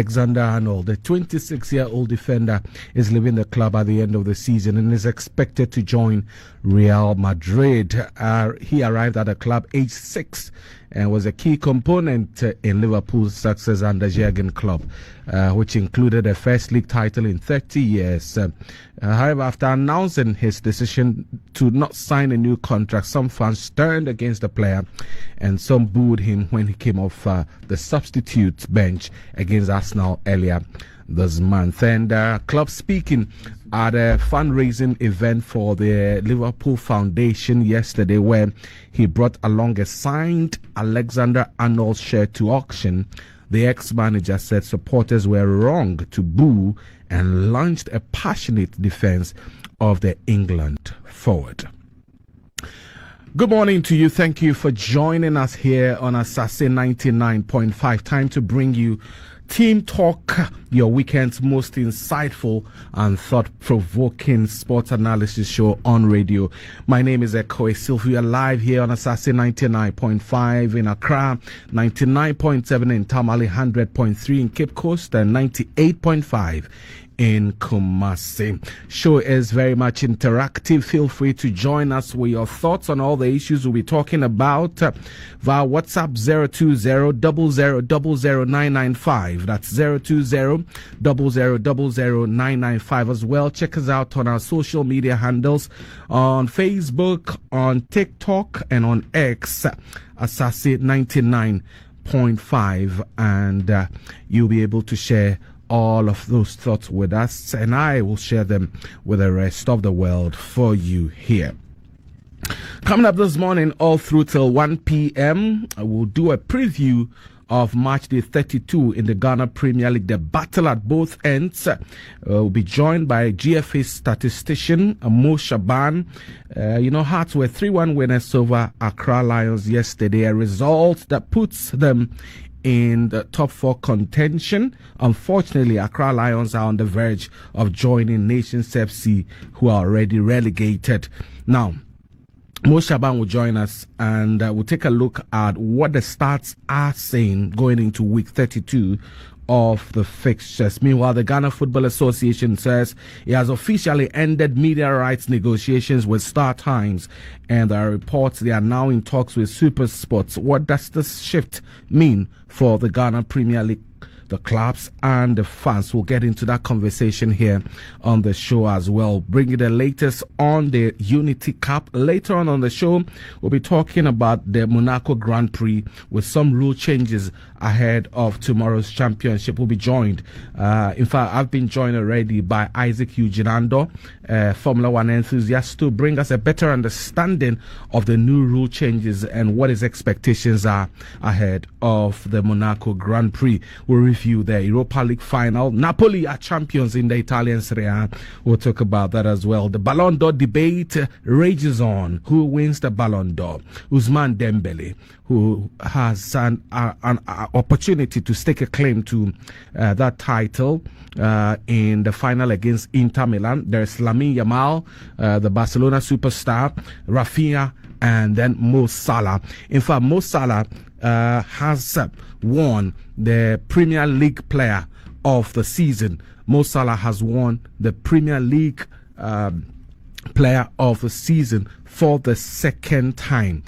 Alexander-Arnold, the 26-year-old defender, is leaving the club at the end of the season and is expected to join Real Madrid. He arrived at the club aged 6 and was a key component in Liverpool's success under Jurgen Klopp, which included a first league title in 30 years. However, after announcing his decision to not sign a new contract, some fans turned against the player and some booed him when he came off the substitute bench against Arsenal earlier this month. And club speaking at a fundraising event for the Liverpool Foundation yesterday, where he brought along a signed Alexander-Arnold shirt to auction. The ex-manager said supporters were wrong to boo and launched a passionate defense of the England forward. Good morning to you. Thank you for joining us here on Asaase 99.5. Time to bring you Team Talk, your weekend's most insightful and thought-provoking sports analysis show on radio. My name is Ekow Essilfie. We are live here on Asaase 99.5 in Accra, 99.7 in Tamale, 100.3 in Cape Coast, and 98.5 in Kumasi. Show is very much interactive. Feel free to join us with your thoughts on all the issues we'll be talking about via WhatsApp 020-0000-995. That's 020-0000-995 as well. Check us out on our social media handles on Facebook, on TikTok, and on X, Asaase 99.5, and you'll be able to share all of those thoughts with us, and I will share them with the rest of the world for you here. Coming up this morning, all through till 1 p.m., I will do a preview of Matchday 32 in the Ghana Premier League. The battle at both ends. Will be joined by GFA statistician Mohammed Shaban. Hearts were 3-1 winners over Accra Lions yesterday, a result that puts them in the top 4 contention. Unfortunately, Accra Lions are on the verge of joining Nations FC, who are already relegated. Now, Mo Shaban will join us, and we'll take a look at what the stats are saying going into week 32 of the fixtures. Meanwhile, the Ghana Football Association says it has officially ended media rights negotiations with StarTimes, and there are reports they are now in talks with Super Sports. What does this shift mean for the Ghana Premier League, the clubs and the fans? We'll get into that conversation here on the show as well. Bringing the latest on the Unity Cup. Later on the show, we'll be talking about the Monaco Grand Prix with some rule changes ahead of tomorrow's championship. We'll be joined. In fact, I've been joined already by Eugene Andoh, Formula One enthusiast, to bring us a better understanding of the new rule changes and what his expectations are ahead of the Monaco Grand Prix. We'll review the Europa League Final. Napoli are champions in the Italian Serie A. We'll talk about that as well. The Ballon d'Or debate rages on. Who wins the Ballon d'Or? Ousmane Dembele, who has an opportunity to stake a claim to that title in the final against Inter Milan. There's Lamine Yamal, the Barcelona superstar, Raphinha, and then Mo Salah. In fact, Mo Salah has won the Premier League Player of the Season. Mo Salah has won the Premier League Player of the Season for the second time.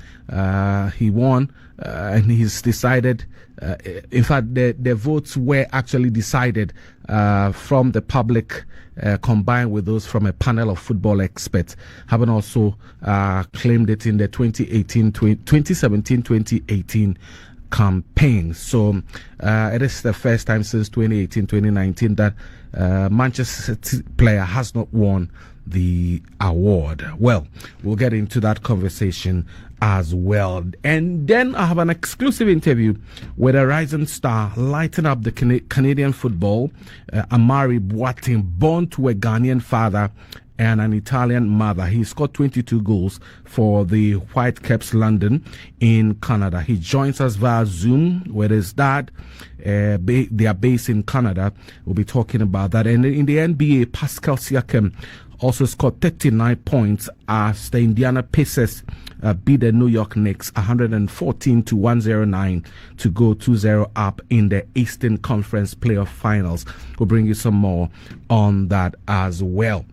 He won, and he's decided. In fact, the votes were actually decided from the public, combined with those from a panel of football experts, having also claimed it in the 2017-2018 campaign. So it is the first time since 2018-2019 that Manchester City player has not won the award. Well, we'll get into that conversation as well. And then I have an exclusive interview with a rising star lighting up the Canadian football, Amare Boateng, born to a Ghanaian father and an Italian mother. He scored 22 goals for the Whitecaps London in Canada. He joins us via Zoom with his dad. They are based in Canada. We'll be talking about that. And in the NBA, Pascal Siakam also scored 39 points as the Indiana Pacers beat the New York Knicks 114-109 to go 2-0 up in the Eastern Conference Playoff Finals. We'll bring you some more on that as well.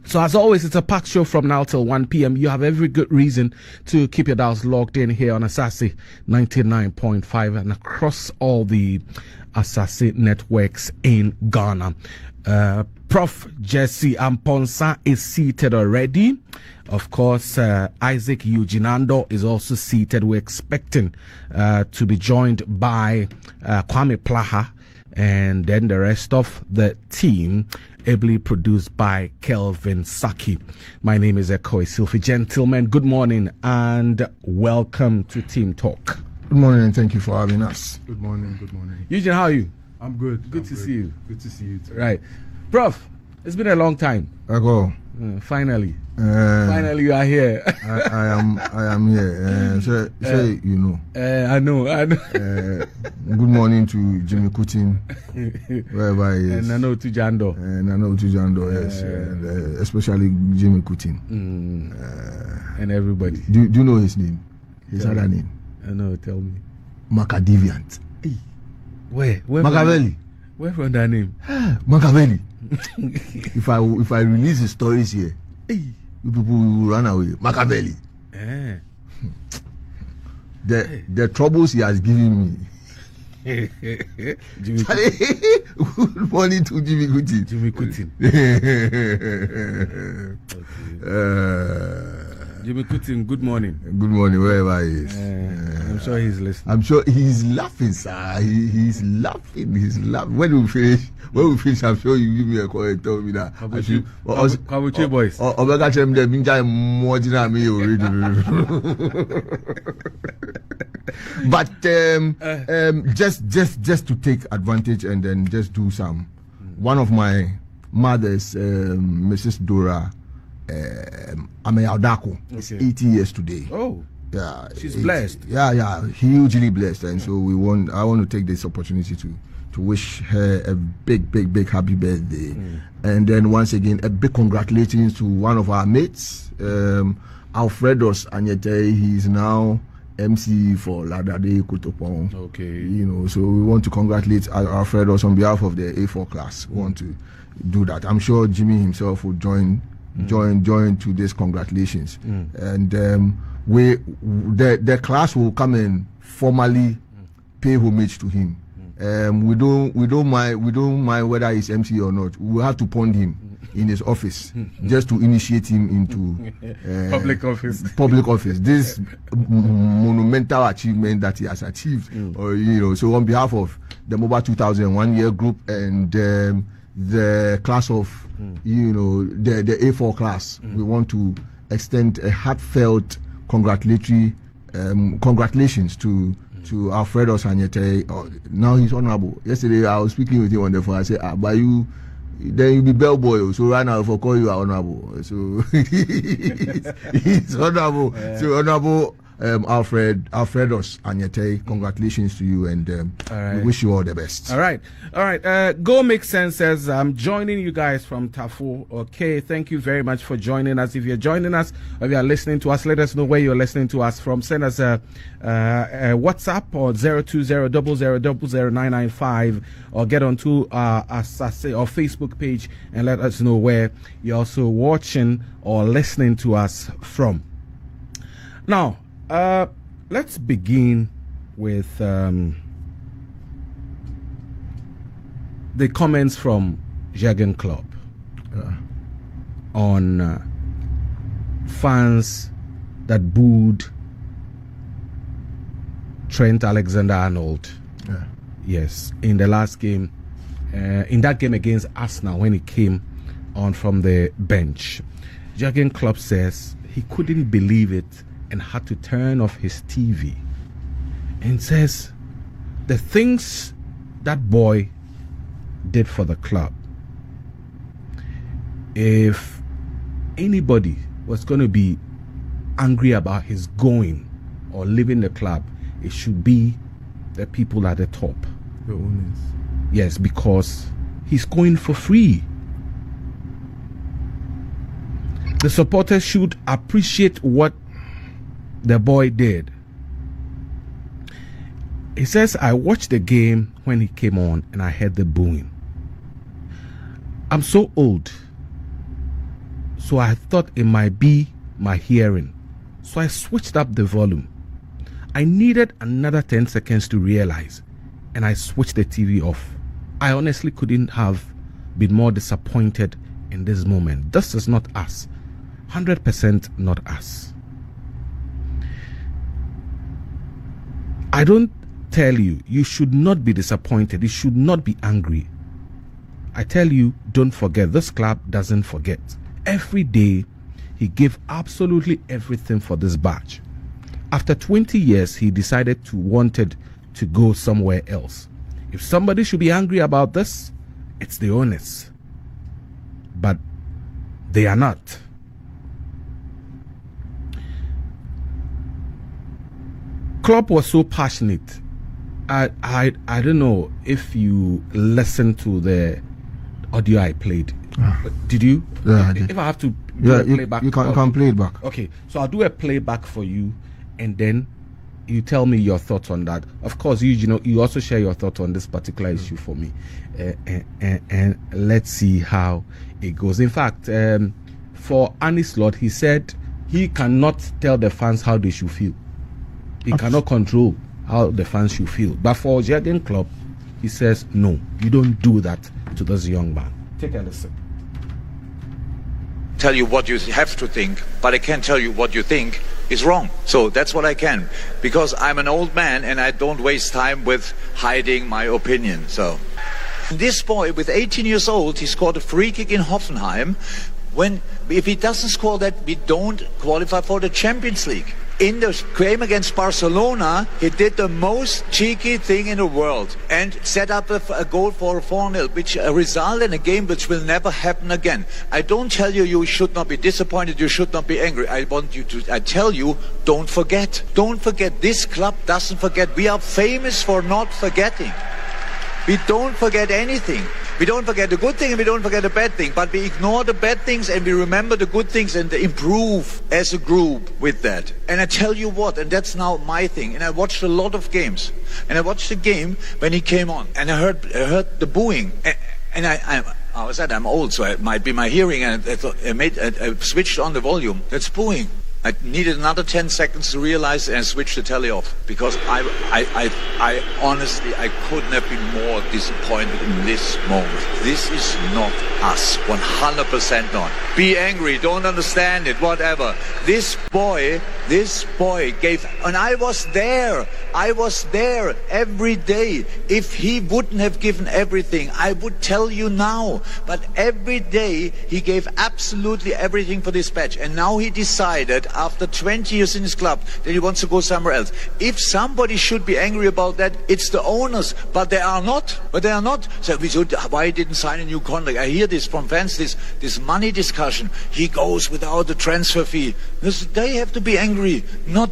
So as always, it's a packed show from now till 1 p.m. You have every good reason to keep your dials logged in here on Asaase 99.5 and across all the Asaase networks in Ghana. Prof. Jesse Amponsah is seated already. Of course, Isaac Eugene Andoh is also seated. We're expecting to be joined by Kwame Plaha and then the rest of the team, ably produced by Kelvin Saki. My name is Ekow Essilfie. Gentlemen, good morning and welcome to Team Talk. Good morning and thank you for having us. Good morning, good morning. Eugene, how are you? I'm good. Good to see you. Good to see you too. Right. Prof, it's been a long time. Ekow. Finally you are here. I am here. Say you know. I know. Good morning to Jimmy Kutin, wherever he is. And I know to Jando. Yes. And, especially Jimmy Kutin. And everybody. Do you know his name? His other name? I know, tell me. Macadiviant. Where Machiavelli. Where from that name? Machiavelli. If I release the stories here, you people will run away. Machiavelli. The troubles he has given me. Good morning to Jimmy Kutin. Jimmy Kutin, good morning. Good morning, wherever he is. I'm sure he's listening. I'm sure he's laughing, sir. He's laughing. When we finish, I'm sure you give me a call and tell me that. Kabuche boys. Omega Chem de Minja more than me already. But just to take advantage and then just do some. One of my mothers, Mrs. Dora Ameyaudako, is 80 years today. Oh. Yeah, she's blessed. Yeah, hugely blessed, and so I want to take this opportunity to wish her a big happy birthday, and then once again a big congratulations to one of our mates, Alfredos Anyete. He's now MC for Ladade Kotopon. Okay. So we want to congratulate Alfredos on behalf of the A4 class. We want to do that. I'm sure Jimmy himself will join to this congratulations, and the class will come and formally pay homage to him. We don't mind whether he's MC or not. We have to pond him in his office just to initiate him into public office. This monumental achievement that he has achieved. So on behalf of the Mobile 2001 year group and the class of the A4 class, we want to extend a heartfelt congratulations to Alfredo Sanyete. Now he's honorable. Yesterday I was speaking with him on the phone. I said, but you be bellboy, so right now for call you are honorable. So he's honorable. So honorable Alfredos Anyete, congratulations to you, and we wish you all the best. All right. Go Make Sense says, I'm joining you guys from Tafo. Okay, thank you very much for joining us. If you're joining us or if you are listening to us, let us know where you're listening to us from. Send us a WhatsApp or 020000995 or get onto our Asaase or Facebook page and let us know where you're also watching or listening to us from. Now, let's begin with the comments from Jurgen Klopp on fans that booed Trent Alexander-Arnold. Yes, in the last game, in that game against Arsenal when he came on from the bench. Jurgen Klopp says he couldn't believe it and had to turn off his TV, and says the things that boy did for the club, if anybody was going to be angry about his going or leaving the club, it should be the people at the top. The owners. Yes, because he's going for free. The supporters should appreciate what the boy did. He says, I watched the game when he came on and I heard the booing. I'm so old, so I thought it might be my hearing. So I switched up the volume. I needed another 10 seconds to realize, and I switched the TV off. I honestly couldn't have been more disappointed in this moment. This is not us. 100% not us. I don't tell you, you should not be disappointed. You should not be angry. I tell you, don't forget. This club doesn't forget. Every day, he gave absolutely everything for this badge. After 20 years, he decided to wanted to go somewhere else. If somebody should be angry about this, it's the owners. But they are not. Klopp was so passionate. I don't know if you listened to the audio I played. Did you? Yeah, I did. If I have to You playback, can play it back. Okay, so I'll do a playback for you, and then you tell me your thoughts on that. Of course, you also share your thoughts on this particular issue for me, and let's see how it goes. In fact, for Arne Slot, he said he cannot tell the fans how they should feel. He cannot control how the fans should feel. But for Jurgen Klopp, he says, no, you don't do that to this young man. Take a listen. Tell you what you have to think, but I can't tell you what you think is wrong. So that's what I can, because I'm an old man and I don't waste time with hiding my opinion. So this boy with 18 years old, he scored a free kick in Hoffenheim. If he doesn't score that, we don't qualify for the Champions League. In the game against Barcelona, he did the most cheeky thing in the world and set up a goal for a 4-0, which a result in a game which will never happen again. I don't tell you you should not be disappointed, you should not be angry. I tell you, don't forget. Don't forget. This club doesn't forget. We are famous for not forgetting. We don't forget anything. We don't forget the good thing and we don't forget the bad thing, but we ignore the bad things and we remember the good things and improve as a group with that. And I tell you what, and that's now my thing, and I watched a lot of games, and I watched the game when he came on, and I heard the booing, and I said I'm old, so it might be my hearing, and I switched on the volume. That's booing. I needed another 10 seconds to realize and switch the telly off, because I honestly, I couldn't have been more disappointed in this moment. This is not us, 100% not. Be angry, don't understand it, whatever. This boy gave, and I was there every day. If he wouldn't have given everything, I would tell you now, but every day he gave absolutely everything for this badge, and now he decided after 20 years in his club that he wants to go somewhere else. If somebody should be angry about that, it's the owners, but they are not. So why didn't sign a new contract? I hear this from fans, this money discussion. He goes without the transfer fee. They have to be angry, not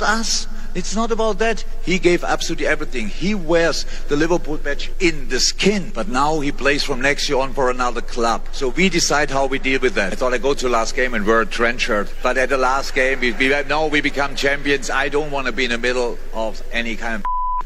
us. It's not about that. He gave absolutely everything. He wears the Liverpool badge in the skin, but now he plays from next year on for another club. So we decide how we deal with that. I thought I'd go to the last game and wear a trench shirt, but at the last game, we become champions. I don't want to be in the middle of any kind of...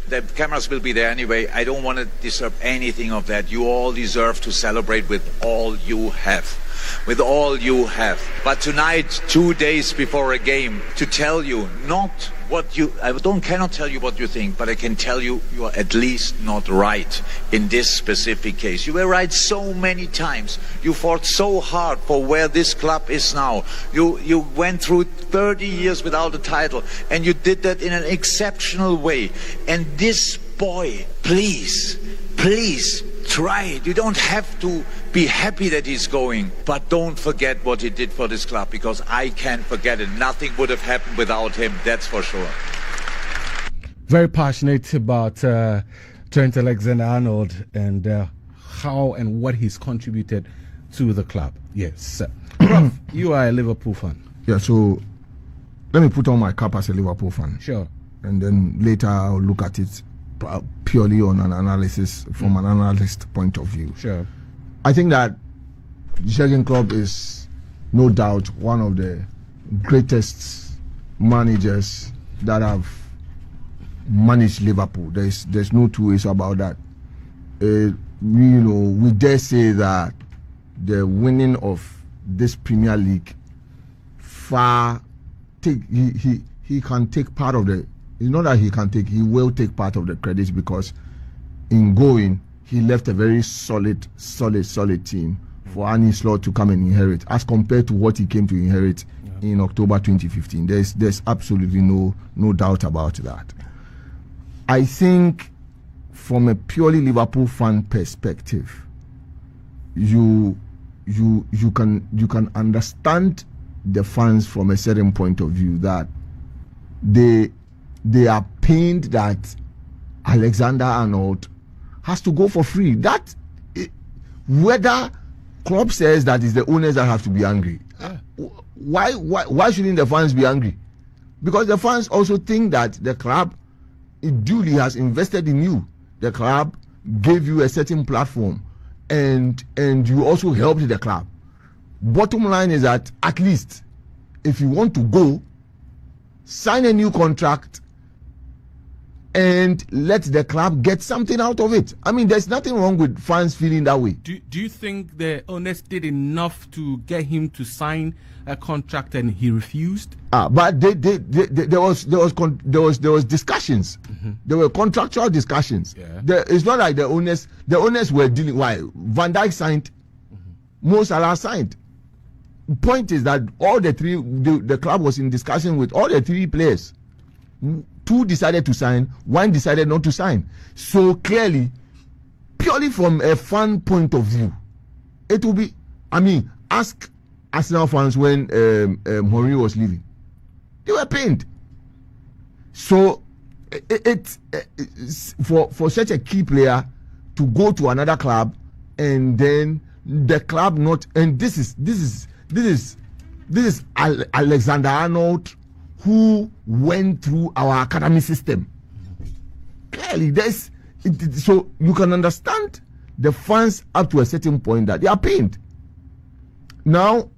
The cameras will be there anyway. I don't want to disturb anything of that. You all deserve to celebrate with all you have. With all you have. But tonight, 2 days before a game, to tell you not what you... cannot tell you what you think, but I can tell you you are at least not right in this specific case. You were right so many times. You fought so hard for where this club is now. You went through 30 years without a title, and you did that in an exceptional way. And this boy, please try it. You don't have to be happy that he's going, but don't forget what he did for this club, because I can't forget it. Nothing would have happened without him, that's for sure. Very passionate about Trent Alexander-Arnold and how and what he's contributed to the club. Yes. Prof, you are a Liverpool fan. Yeah, so let me put on my cap as a Liverpool fan. Sure. And then later I'll look at it purely on an analysis, from an analyst point of view. Sure. I think that Jurgen Klopp is no doubt one of the greatest managers that have managed Liverpool. There's no two ways about that. We dare say that the winning of this Premier League he can take part of the. It's not that he can take. He will take part of the credit, because in going he left a very solid team for Arne Slot to come and inherit, as compared to what he came to inherit in October 2015. There's absolutely no doubt about that. I think from a purely Liverpool fan perspective, you can understand the fans from a certain point of view, that they are pained that Alexander-Arnold has to go for free. Whether Klopp says that it's the owners that have to be angry, why shouldn't the fans be angry? Because the fans also think that the club duly has invested in you. The club gave you a certain platform, and you also helped the club. Bottom line is that, at least if you want to go, sign a new contract and let the club get something out of it. I mean, there's nothing wrong with fans feeling that way. Do you think the owners did enough to get him to sign a contract and he refused? But there was discussions. Mm-hmm. There were contractual discussions. Yeah. It's not like the owners were dealing. Why? Van Dijk signed. Mm-hmm. Mo Salah signed. Point is that all the three, the club was in discussion with all the three players. 2 decided to sign, 1 decided not to sign. So clearly, purely from a fan point of view, it will be. I mean, ask Arsenal fans when Mourinho was leaving; they were pained. So it's for such a key player to go to another club, and then the club not. And this is Alexander-Arnold, who went through our academy system. Clearly, so you can understand the fans up to a certain point that they are pained. Now,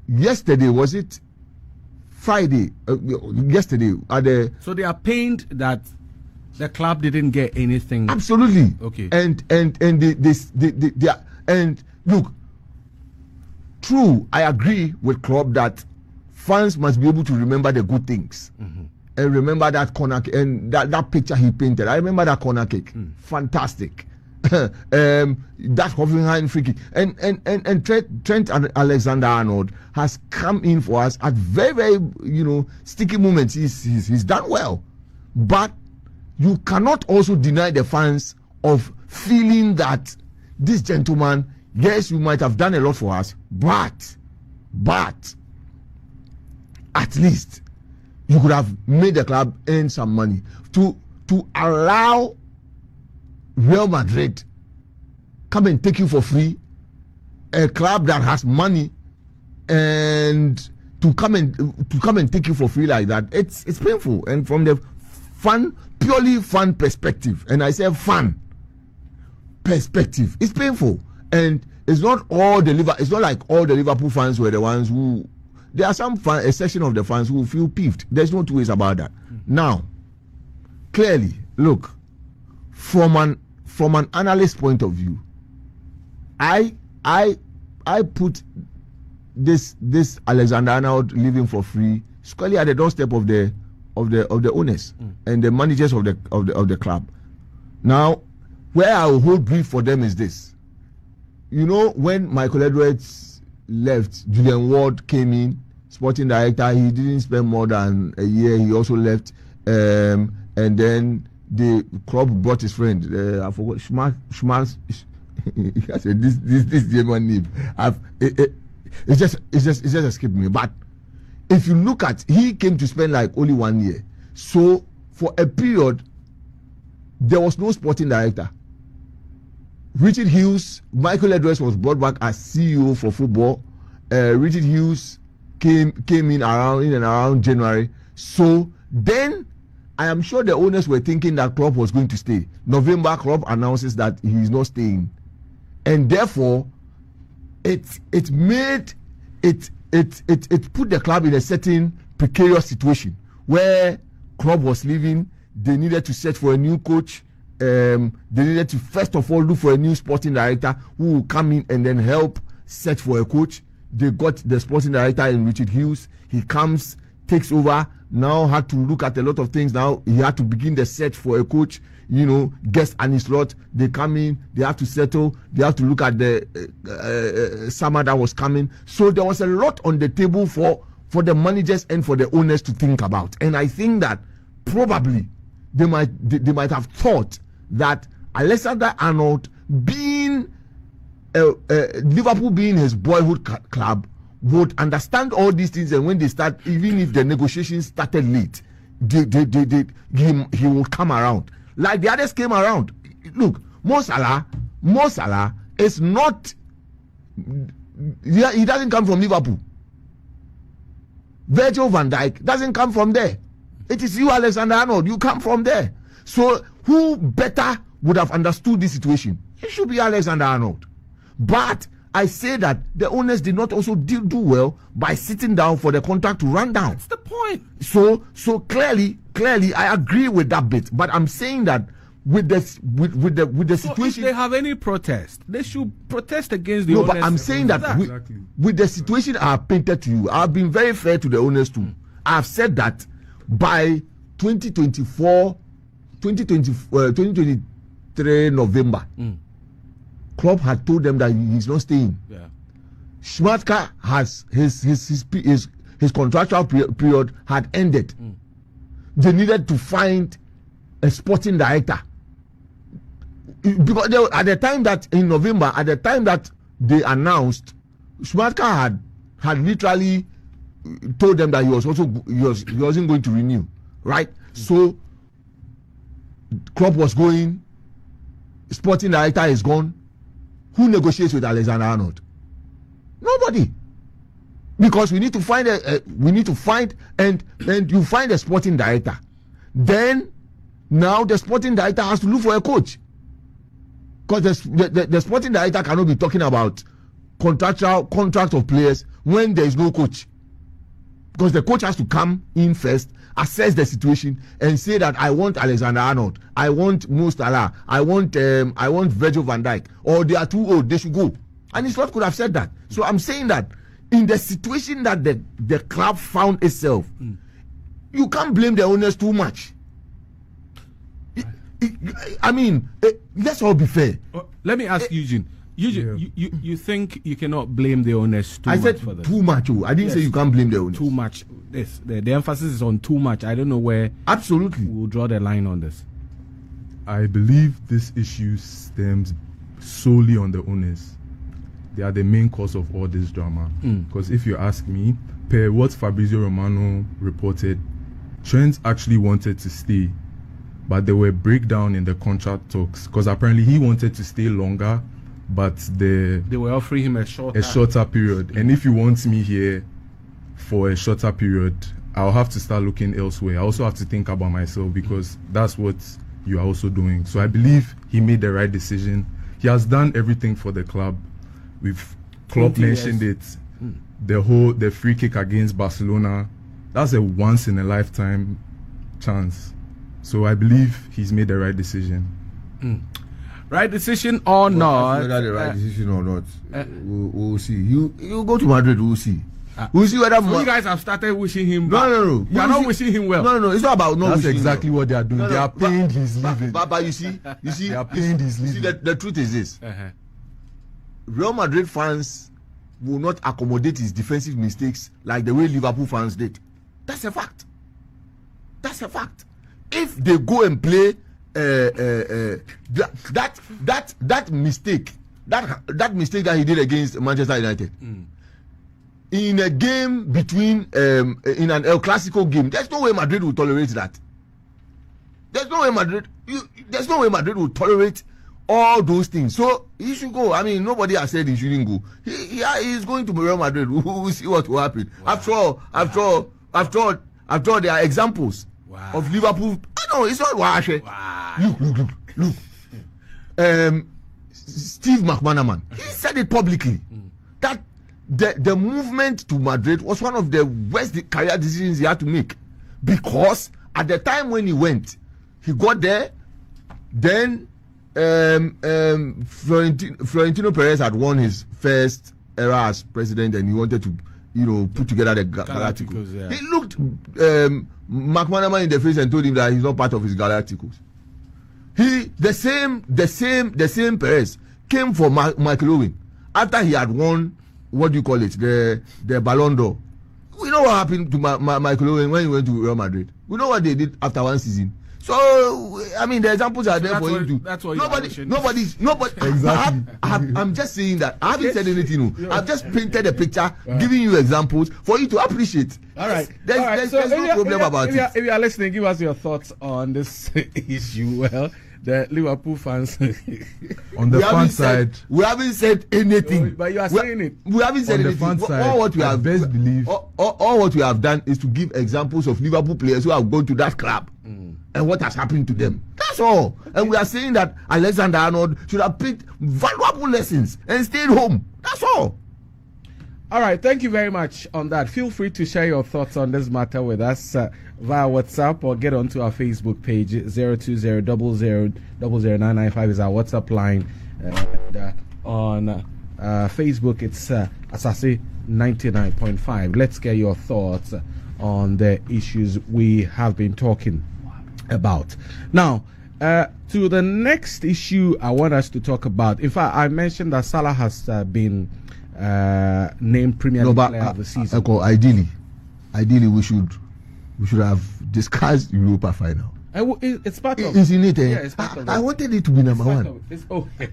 yesterday, was it Friday? Yesterday, so they are pained that the club didn't get anything. Absolutely. Okay. And they are, and look. True, I agree with Klopp that fans must be able to remember the good things, mm-hmm. and remember that corner and that picture he painted. I remember that corner kick, fantastic. That Raphinha free kick, and Trent Alexander-Arnold has come in for us at very, very sticky moments. He's done well, but you cannot also deny the fans of feeling that this gentleman. Yes, you might have done a lot for us, but at least you could have made the club earn some money to allow Real Madrid come and take you for free, a club that has money, and to come and take you for free like that. It's painful, and from the purely fan perspective, and I say fan perspective, it's painful. And it's not like all the Liverpool fans were the ones who. There are a section of the fans who feel peeved. There's no two ways about that. Now, clearly, look, from an analyst point of view, I put this Alexander-Arnold leaving for free squarely at the doorstep of the owners and the managers of the club. Now, where I will hold brief for them is this. When Michael Edwards left, Julian Ward came in, sporting director. He didn't spend more than a year. He also left, and then the club brought his friend. I forgot Schmaz. I said this German name. It's just escaped me. But if you look at, he came to spend like only 1 year. So for a period, there was no sporting director. Richard Hughes, Michael Edwards was brought back as CEO for football, Richard Hughes came in and around January. So then I am sure the owners were thinking that Klopp was going to stay. November, Klopp announces that he is not staying, and therefore it put the club in a certain precarious situation where Klopp was leaving. They needed to search for a new coach. They needed to first of all look for a new sporting director who will come in and then help search for a coach. They got the sporting director in Richard Hughes. He comes, takes over. Now had to look at a lot of things. Now he had to begin the search for a coach. Guest and his lot. They come in. They have to settle. They have to look at the summer that was coming. So there was a lot on the table for the managers and for the owners to think about. And I think that probably they might have thought that Alexander-Arnold being Liverpool being his boyhood club would understand all these things, and when they start, even if the negotiations started late, he will come around like the others came around. Look, Mo Salah is not. He doesn't come from Liverpool. Virgil van Dijk doesn't come from there. It is you, Alexander-Arnold. You come from there. So who better would have understood this situation? It should be Alexander-Arnold. But I say that the owners did not also do well by sitting down for the contract to run down. That's the point. So clearly, I agree with that bit. But I'm saying that with the situation, if they have any protest, they should protest against the owners. No, but I'm saying that with the situation I have painted to you, I've been very fair to the owners too. I've said that by 2023 November, Klopp had told them that he's not staying. Yeah. Schmadtke has his contractual period had ended. They needed to find a sporting director. Because at the time that in November, at the time that they announced, Schmadtke had literally told them that he wasn't going to renew, right? So Klopp was going, sporting director is gone. Who negotiates with Alexander-Arnold? Nobody. Because we need to find and you find a sporting director. Then now the sporting director has to look for a coach. Because the sporting director cannot be talking about contract of players when there is no coach. Because the coach has to come in first, assess the situation, and say that I want Alexander-Arnold, I want Mo Salah, I want Virgil van Dijk, or they are too old, they should go. And his lot could have said that. So I'm saying that in the situation that the club found itself, you can't blame the owners too much. I mean, let's all be fair. Let me ask Eugene. Eugene, you think you cannot blame the owners too much for this? I said too much. I didn't say you can't blame the owners. Too much. The emphasis is on too much. I don't know where absolutely we'll draw the line on this. I believe this issue stems solely on the owners. They are the main cause of all this drama. Because if you ask me, per what Fabrizio Romano reported, Trent actually wanted to stay, but there were breakdown in the contract talks because apparently he wanted to stay longer, but they were offering him a shorter period. And if you want me here for a shorter period, I'll have to start looking elsewhere. I also have to think about myself because that's what you are also doing. So I believe he made the right decision. He has done everything for the club. Klopp mentioned it. The free kick against Barcelona, that's a once in a lifetime chance. So I believe he's made the right decision. Right decision or not? Whether the right decision or not, we'll see. You go to Madrid, we'll see. We'll see whether you guys have started wishing him. No. You are not wishing him well. No. It's not about not. That's exactly what they are doing. They are paying his living. But you see, they are paying his living. See, the truth is this: Real Madrid fans will not accommodate his defensive mistakes like the way Liverpool fans did. That's a fact. If they go and play that mistake that he did against Manchester United in a game between in an El Clasico game, there's no way Madrid will tolerate that. There's no way Madrid will tolerate all those things. So he should go. I mean, nobody has said he shouldn't go. He's going to Real Madrid. We'll see what will happen. Wow. After all, there are examples of Liverpool. I know it's not Washe. Wow. Look. Steve McManaman, he said it publicly that the movement to Madrid was one of the worst career decisions he had to make, because at the time when he went, he got there, then Florentino Perez had won his first era as president, and he wanted to, put together the Galacticos. Yeah. He looked McManaman in the face and told him that he's not part of his Galacticos. The same Perez came for Michael Owen after he had won, what do you call it, the Ballon d'Or. We know what happened to Michael Owen when he went to Real Madrid. We know what they did after one season. So I mean, the examples are there for you to. That's what nobody. Exactly. I'm just saying that I haven't said anything. I've just painted a picture, giving you examples for you to appreciate. All right. There's no problem about it. If you are listening, give us your thoughts on this issue. Well, the Liverpool fans on the fan side, we haven't said anything. But you are saying it. We haven't said anything. All what we have done is to give examples of Liverpool players who have gone to that club and what has happened to them. That's all. And we are saying that Alexander Arnold should have picked valuable lessons and stayed home. That's all. All right, thank you very much on that. Feel free to share your thoughts on this matter with us via WhatsApp, or get onto our Facebook page. 020000995 is our WhatsApp line. On Facebook, it's Asaase 99.5. Let's get your thoughts on the issues we have been talking about. Now, to the next issue I want us to talk about. In fact, I mentioned that Salah has been named Premier League Player of the season. Ideally, we should have discussed Europa Final. It's part of it. It's in it. Yeah, it's part of it. I wanted it to be number one.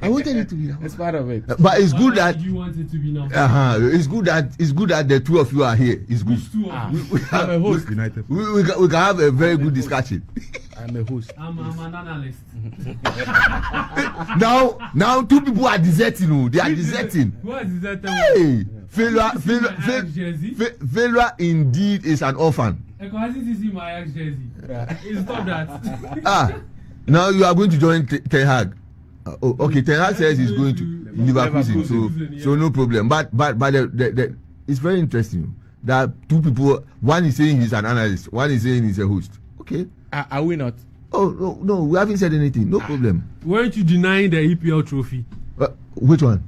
I wanted it to be number one. It's part of it. But it's good that you want it to be number one. It's good that the two of you are here. It's good. I'm a host. United. We can have a very good discussion. I'm a host. I'm an analyst. Now two people are deserting. They are deserting. Who is deserting? Hey, failure indeed is an orphan. Ekow, hasn't you seen my Ajax jersey? Stop that. Now you are going to join Ten Hag. Okay, Ten Hag says he's going to Liverpool, so no problem. But it's very interesting that two people. One is saying he's an analyst. One is saying he's a host. Okay. Are we not? Oh no, we haven't said anything. No problem. Weren't you denying the EPL trophy? Which one?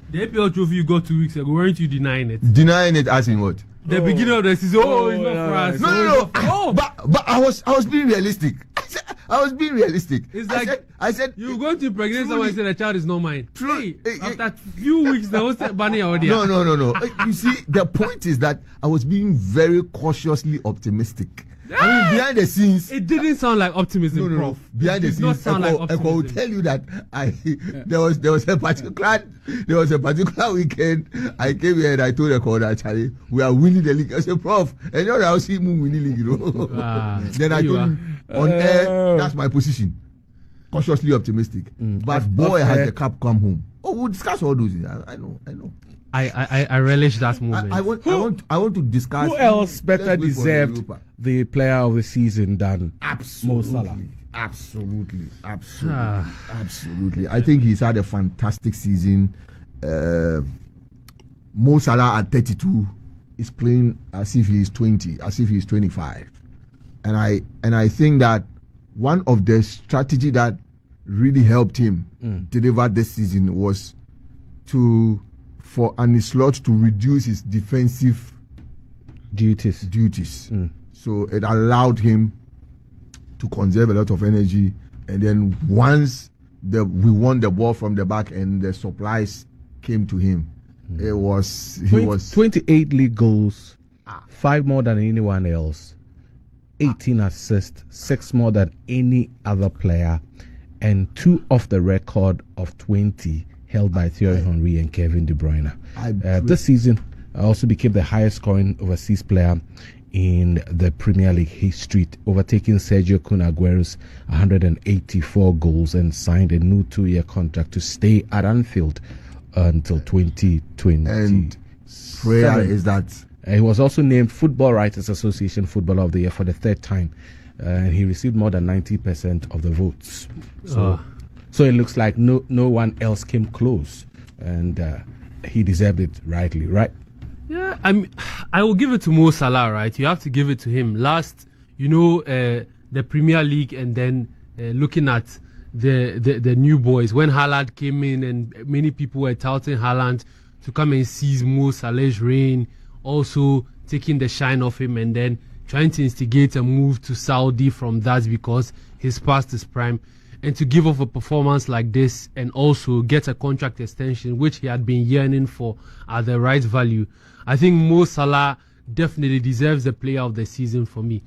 The EPL trophy you got 2 weeks ago. Weren't you denying it? Denying it as in what? The beginning of the season. It's not for us. No. But I was being realistic. I was being realistic. It's like I said you're going to impregnate someone and say the child is not mine. Truly, after few weeks, they will say banning your audio. No. You see, the point is that I was being very cautiously optimistic. I mean, behind the scenes, it didn't sound like optimism. No. Behind the scenes, Ekow will tell you that there was a particular weekend. I came here and I told Ekow that Charlie, we are winning the league. I said, Prof, and now I'll see him winning the league. Then I told him on air, that's my position. Cautiously optimistic. But boy, has the cup come home. We'll discuss all those things. I know. I relish that moment. I want to discuss. Who else better deserved the player of the season than Mo Salah? Absolutely. I think he's had a fantastic season. Mo Salah at 32 is playing as if he is 20, as if he is 25, and I think that one of the strategy that really helped him deliver this season was for Arne Slot to reduce his defensive duties. So it allowed him to conserve a lot of energy, and then once we won the ball from the back and the supplies came to him, he was 28 league goals, 5 more than anyone else, 18 assists, 6 more than any other player, and 2 off the record of 20 held by Thierry Henry and Kevin De Bruyne. This season also became the highest scoring overseas player in the Premier League history, overtaking Sergio Kun Aguero's 184 goals, and signed a new 2-year contract to stay at Anfield until 2020. And prayer is that he was also named Football Writers Association Footballer of the Year for the 3rd time, and he received more than 90% of the votes. So it looks like no one else came close, and he deserved it rightly, right? Yeah, I will give it to Mo Salah, right? You have to give it to him. Last, the Premier League, and then looking at the new boys. When Haaland came in, and many people were touting Haaland to come and seize Mo Salah's reign, also taking the shine off him, and then trying to instigate a move to Saudi from that because he's past his prime. And to give off a performance like this and also get a contract extension, which he had been yearning for at the right value, I think Mo Salah definitely deserves the player of the season for me.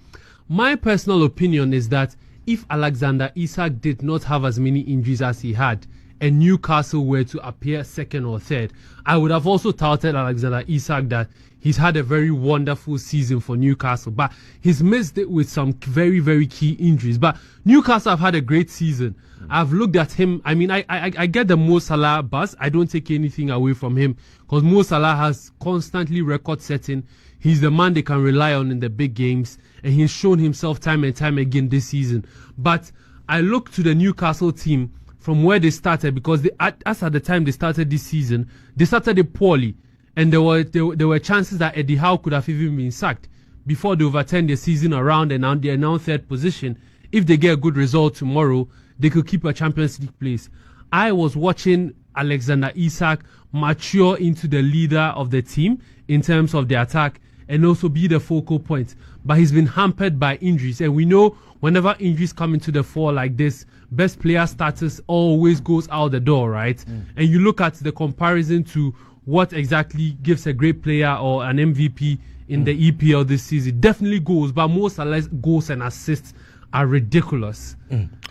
My personal opinion is that if Alexander Isak did not have as many injuries as he had, and Newcastle were to appear 2nd or 3rd, I would have also touted Alexander Isak that he's had a very wonderful season for Newcastle, but he's missed it with some very, very key injuries. But Newcastle have had a great season. I've looked at him. I mean, I get the Mo Salah buzz. I don't take anything away from him because Mo Salah has constantly record setting. He's the man they can rely on in the big games, and he's shown himself time and time again this season. But I look to the Newcastle team from where they started, because as at the time they started this season, they started it poorly. And there were chances that Eddie Howe could have even been sacked before they overturned the season around, and now they are now 3rd position. If they get a good result tomorrow, they could keep a Champions League place. I was watching Alexander Isak mature into the leader of the team in terms of the attack and also be the focal point. But he's been hampered by injuries. And we know whenever injuries come into the fore like this, best player status always goes out the door, right? And you look at the comparison to what exactly gives a great player or an MVP in the EPL this season, definitely goals, but Mo Salah's goals and assists are ridiculous,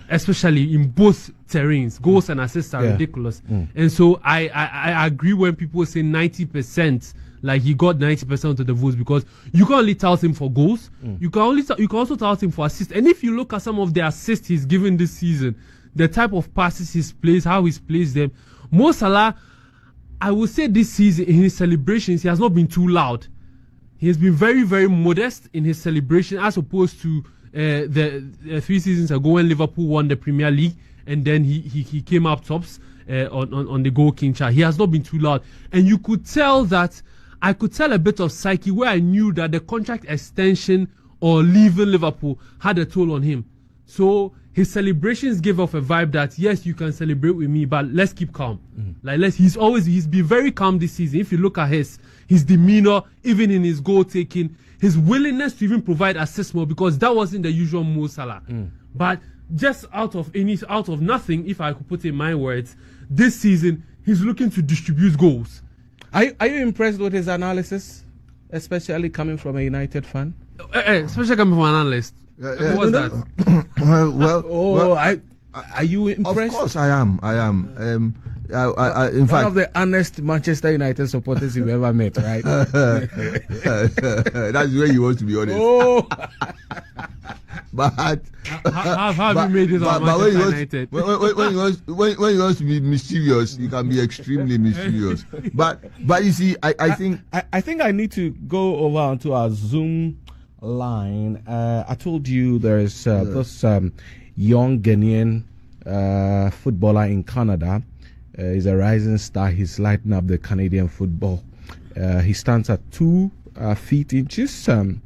especially in both terrains. Goals and assists are ridiculous. And so I agree when people say 90%, like he got 90% of the votes, because you can only tout him for goals. You can also tout him for assists. And if you look at some of the assists he's given this season, the type of passes he's placed, how he's placed them, Mo Salah, I would say this season in his celebrations, he has not been too loud. He has been very, very modest in his celebration, as opposed to the 3 seasons ago when Liverpool won the Premier League, and then he came up tops on the goal king chart. He has not been too loud, and you could tell that. I could tell a bit of psyche where I knew that the contract extension or leaving Liverpool had a toll on him. So his celebrations gave off a vibe that, yes, you can celebrate with me, but let's keep calm. He's been very calm this season. If you look at his demeanor, even in his goal taking, his willingness to even provide assist more, because that wasn't the usual Mo Salah. But just out of nothing, if I could put it in my words, this season he's looking to distribute goals. Are you impressed with his analysis, especially coming from a United fan? Especially coming from an analyst. What's that? Are you impressed? Of course I am. In One fact, of the honest Manchester United supporters you've ever met, right? that's where you want to be honest. Oh. But how have you made it on Manchester United? When you want to be mischievous, you can be extremely mischievous. But you see, I think I need to go over onto our Zoom line. I told you there is this young Ghanaian footballer in Canada. He's a rising star. He's lighting up the Canadian football. He stands at 2 feet inches and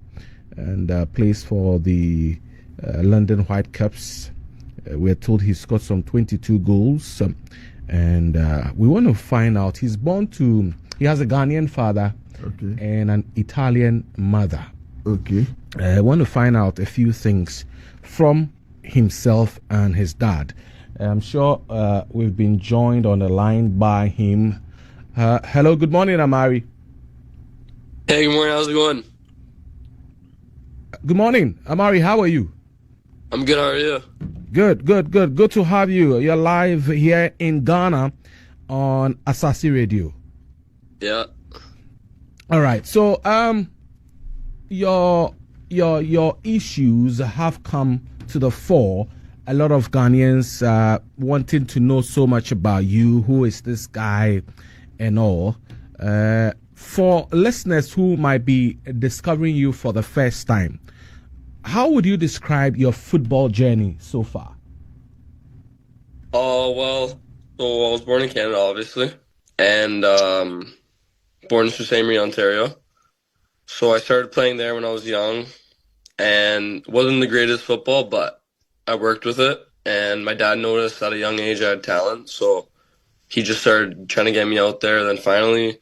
plays for the London Whitecaps. We're told he scored some 22 goals. And we want to find out. He has a Ghanaian father and an Italian mother. Okay. I want to find out a few things from himself and his dad. I'm sure we've been joined on the line by him. Hello, good morning, Amare. Hey, good morning. How's it going? Good morning, Amare. How are you? I'm good. How are you? Good. Good to have you. You're live here in Ghana on Asaase Radio. Yeah. All right. So, your your issues have come to the fore. A lot of Ghanaians wanting to know so much about you. Who is this guy, and all. For listeners who might be discovering you for the first time, how would you describe your football journey so far? Well, so I was born in Canada, obviously, and born in Sault Ste. Marie, Ontario. So I started playing there when I was young, and wasn't the greatest football, but I worked with it, and my dad noticed at a young age I had talent, so he just started trying to get me out there. Then finally,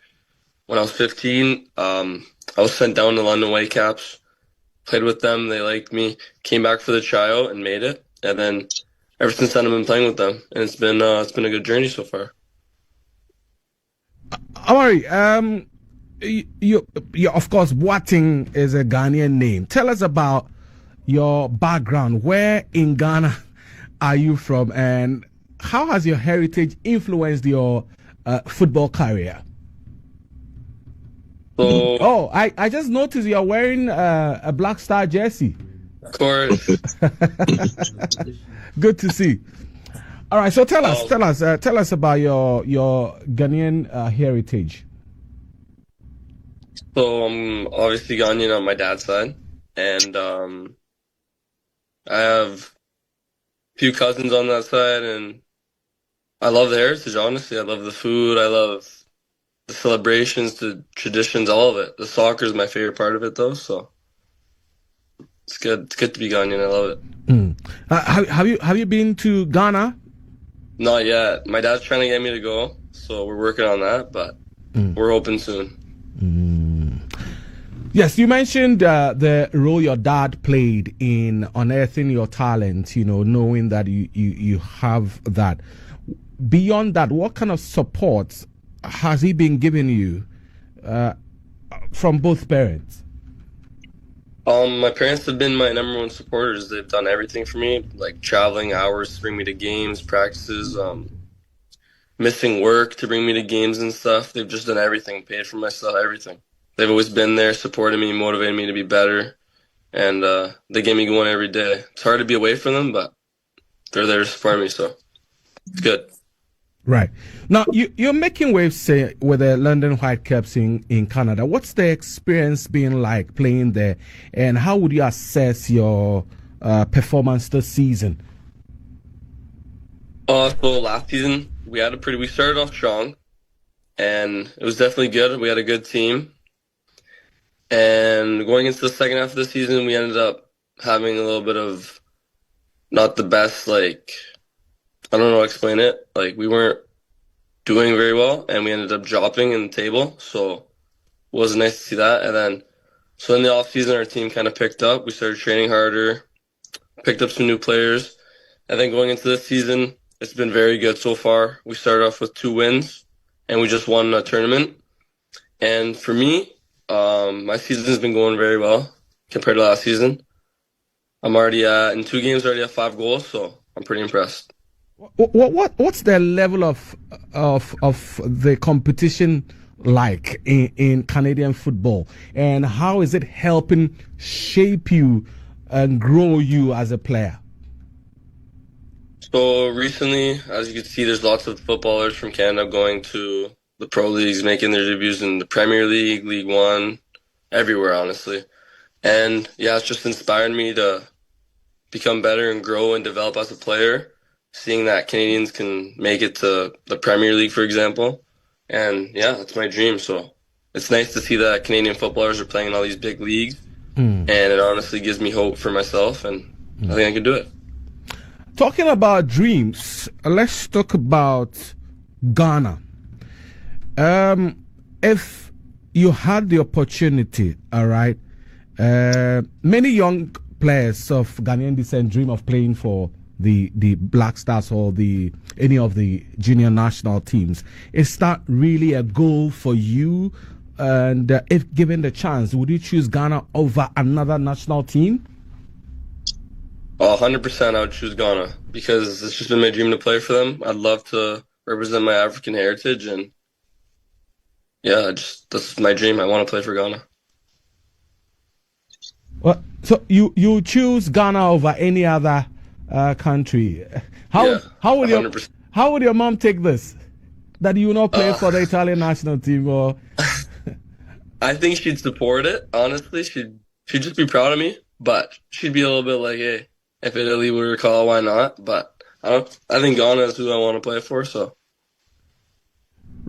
when I was 15, I was sent down to London Whitecaps, played with them, they liked me, came back for the tryout and made it, and then ever since then I've been playing with them, and it's been a good journey so far. Amare, you of course, Boateng is a Ghanaian name. Tell us about your background. Where in Ghana are you from, and how has your heritage influenced your football career? So, I just noticed you're wearing a Black Star jersey. of course, Good to see. All right, so tell us about your Ghanaian heritage. so I'm obviously Ghanaian on my dad's side, and I have a few cousins on that side, and I love the heritage, honestly. I love the food, I love the celebrations, the traditions, all of it. The soccer is my favorite part of it, though, so it's good. It's good to be Ghanaian. I love it. Have you been to Ghana? Not yet. My dad's trying to get me to go, so we're working on that, but we're open soon. Yes, you mentioned the role your dad played in unearthing your talent, knowing that you have that. Beyond that, what kind of support has he been giving you from both parents? My parents have been my number one supporters. They've done everything for me, like traveling hours to bring me to games, practices, missing work to bring me to games and stuff. They've just done everything, paid for my stuff, everything. They've always been there, supported me, motivated me to be better, and they get me going every day. It's hard to be away from them, but they're there to support me, so it's good. Right. Now, you're making waves with the London Whitecaps in Canada. What's the experience been like playing there, and how would you assess your performance this season? So last season, we started off strong, and it was definitely good. We had a good team. And going into the second half of the season, we ended up having a little bit of not the best, I don't know how to explain it. We weren't doing very well, and we ended up dropping in the table. So it was nice to see that. And then, so in the off season, our team kind of picked up. We started training harder, picked up some new players. And then going into this season, it's been very good so far. We started off with 2 wins, and we just won a tournament. And for me, my season's been going very well compared to last season. I'm already in 2 games, already at 5 goals, so I'm pretty impressed. What's the level of the competition like in Canadian football, and how is it helping shape you and grow you as a player? So recently, as you can see, there's lots of footballers from Canada going to the pro leagues, making their debuts in the Premier League, League One, everywhere, honestly. And yeah, it's just inspired me to become better and grow and develop as a player, seeing that Canadians can make it to the Premier League, for example. And yeah, that's my dream. So it's nice to see that Canadian footballers are playing in all these big leagues. And it honestly gives me hope for myself, and I think I can do it. Talking about dreams, let's talk about Ghana. If you had the opportunity, all right, many young players of Ghanaian descent dream of playing for the Black Stars or any of the junior national teams. Is that really a goal for you? And if given the chance, would you choose Ghana over another national team? 100% I would choose Ghana, because it's just been my dream to play for them. I'd love to represent my African heritage, and yeah, that's my dream. I want to play for Ghana. Well, so you choose Ghana over any other country. How would 100%. how would your mom take this? That you will not play for the Italian national team, or I think she'd support it. Honestly, she'd just be proud of me, but she'd be a little bit like, "Hey, if Italy were to call, why not?" But I think Ghana is who I want to play for. So.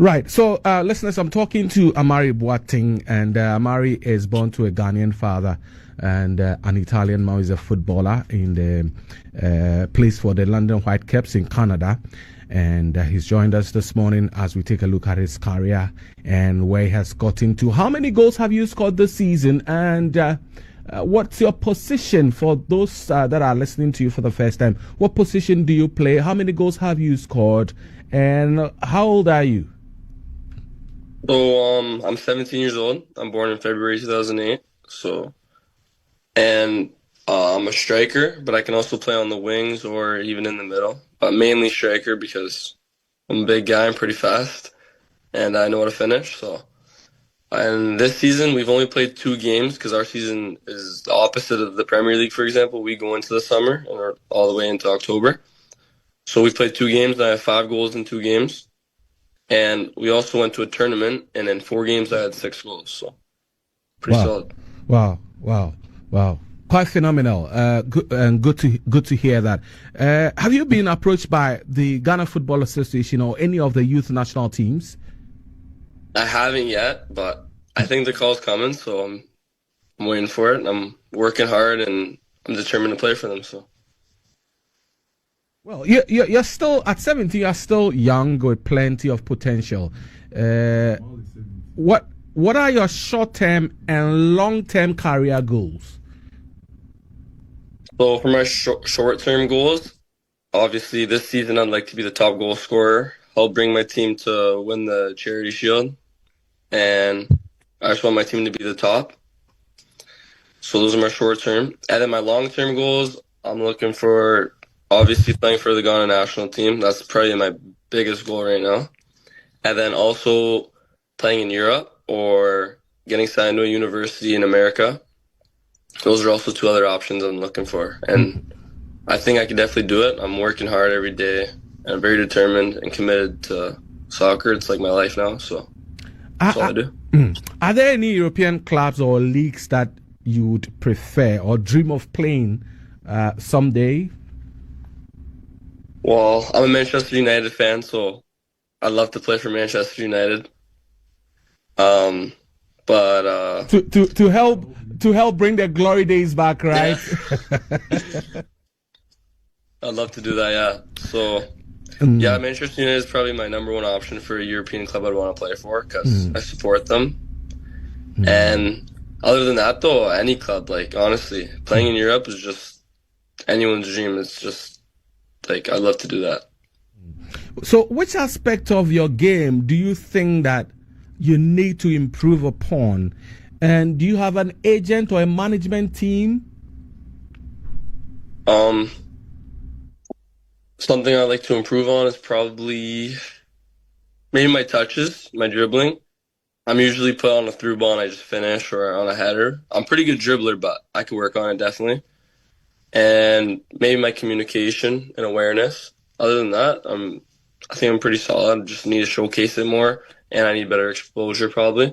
right. So, listeners, I'm talking to Amare Boateng, and Amare is born to a Ghanaian father and an Italian mom. Is a footballer in the plays for the London Whitecaps in Canada. And he's joined us this morning as we take a look at his career and where he has gotten to. How many goals have you scored this season? And what's your position for those that are listening to you for the first time? What position do you play? How many goals have you scored? And how old are you? So I'm 17 years old. I'm born in February 2008. So, and I'm a striker, but I can also play on the wings or even in the middle. But mainly striker because I'm a big guy. I'm pretty fast, and I know how to finish. So, and this season we've only played 2 games because our season is the opposite of the Premier League. For example, we go into the summer and we're all the way into October. So we played 2 games. And I have 5 goals in 2 games. And we also went to a tournament, and in 4 games I had 6 goals. So pretty solid. Wow. Quite phenomenal. Good to hear that. Have you been approached by the Ghana Football Association or any of the youth national teams? I haven't yet, but I think the call's coming, so I'm waiting for it. I'm working hard, and I'm determined to play for them. So. Well, you're still at 17. You're still young with plenty of potential. What are your short-term and long-term career goals? So for my short-term goals, obviously this season I'd like to be the top goal scorer. I'll bring my team to win the Charity Shield, and I just want my team to be the top. So those are my short-term. And then my long-term goals, I'm looking for obviously playing for the Ghana national team. That's probably my biggest goal right now. And then also playing in Europe or getting signed to a university in America. Those are also 2 other options I'm looking for. And I think I can definitely do it. I'm working hard every day. And I'm very determined and committed to soccer. It's like my life now. So that's all I do. Are there any European clubs or leagues that you would prefer or dream of playing someday? Well, I'm a Manchester United fan, so I'd love to play for Manchester United. But to help bring the glory days back, right? Yeah. I'd love to do that, yeah. So, yeah, Manchester United is probably my number 1 option for a European club I'd want to play for because I support them. And other than that, though, any club, like, honestly, playing in Europe is just anyone's dream. It's just, like, I'd love to do that. So, which aspect of your game do you think that you need to improve upon? And do you have an agent or a management team? Something I'd like to improve on is probably maybe my touches, my dribbling. I'm usually put on a through ball and I just finish, or on a header. I'm a pretty good dribbler, but I could work on it definitely. And maybe my communication and awareness. Other than that, I think I'm pretty solid. I just need to showcase it more, and I need better exposure probably.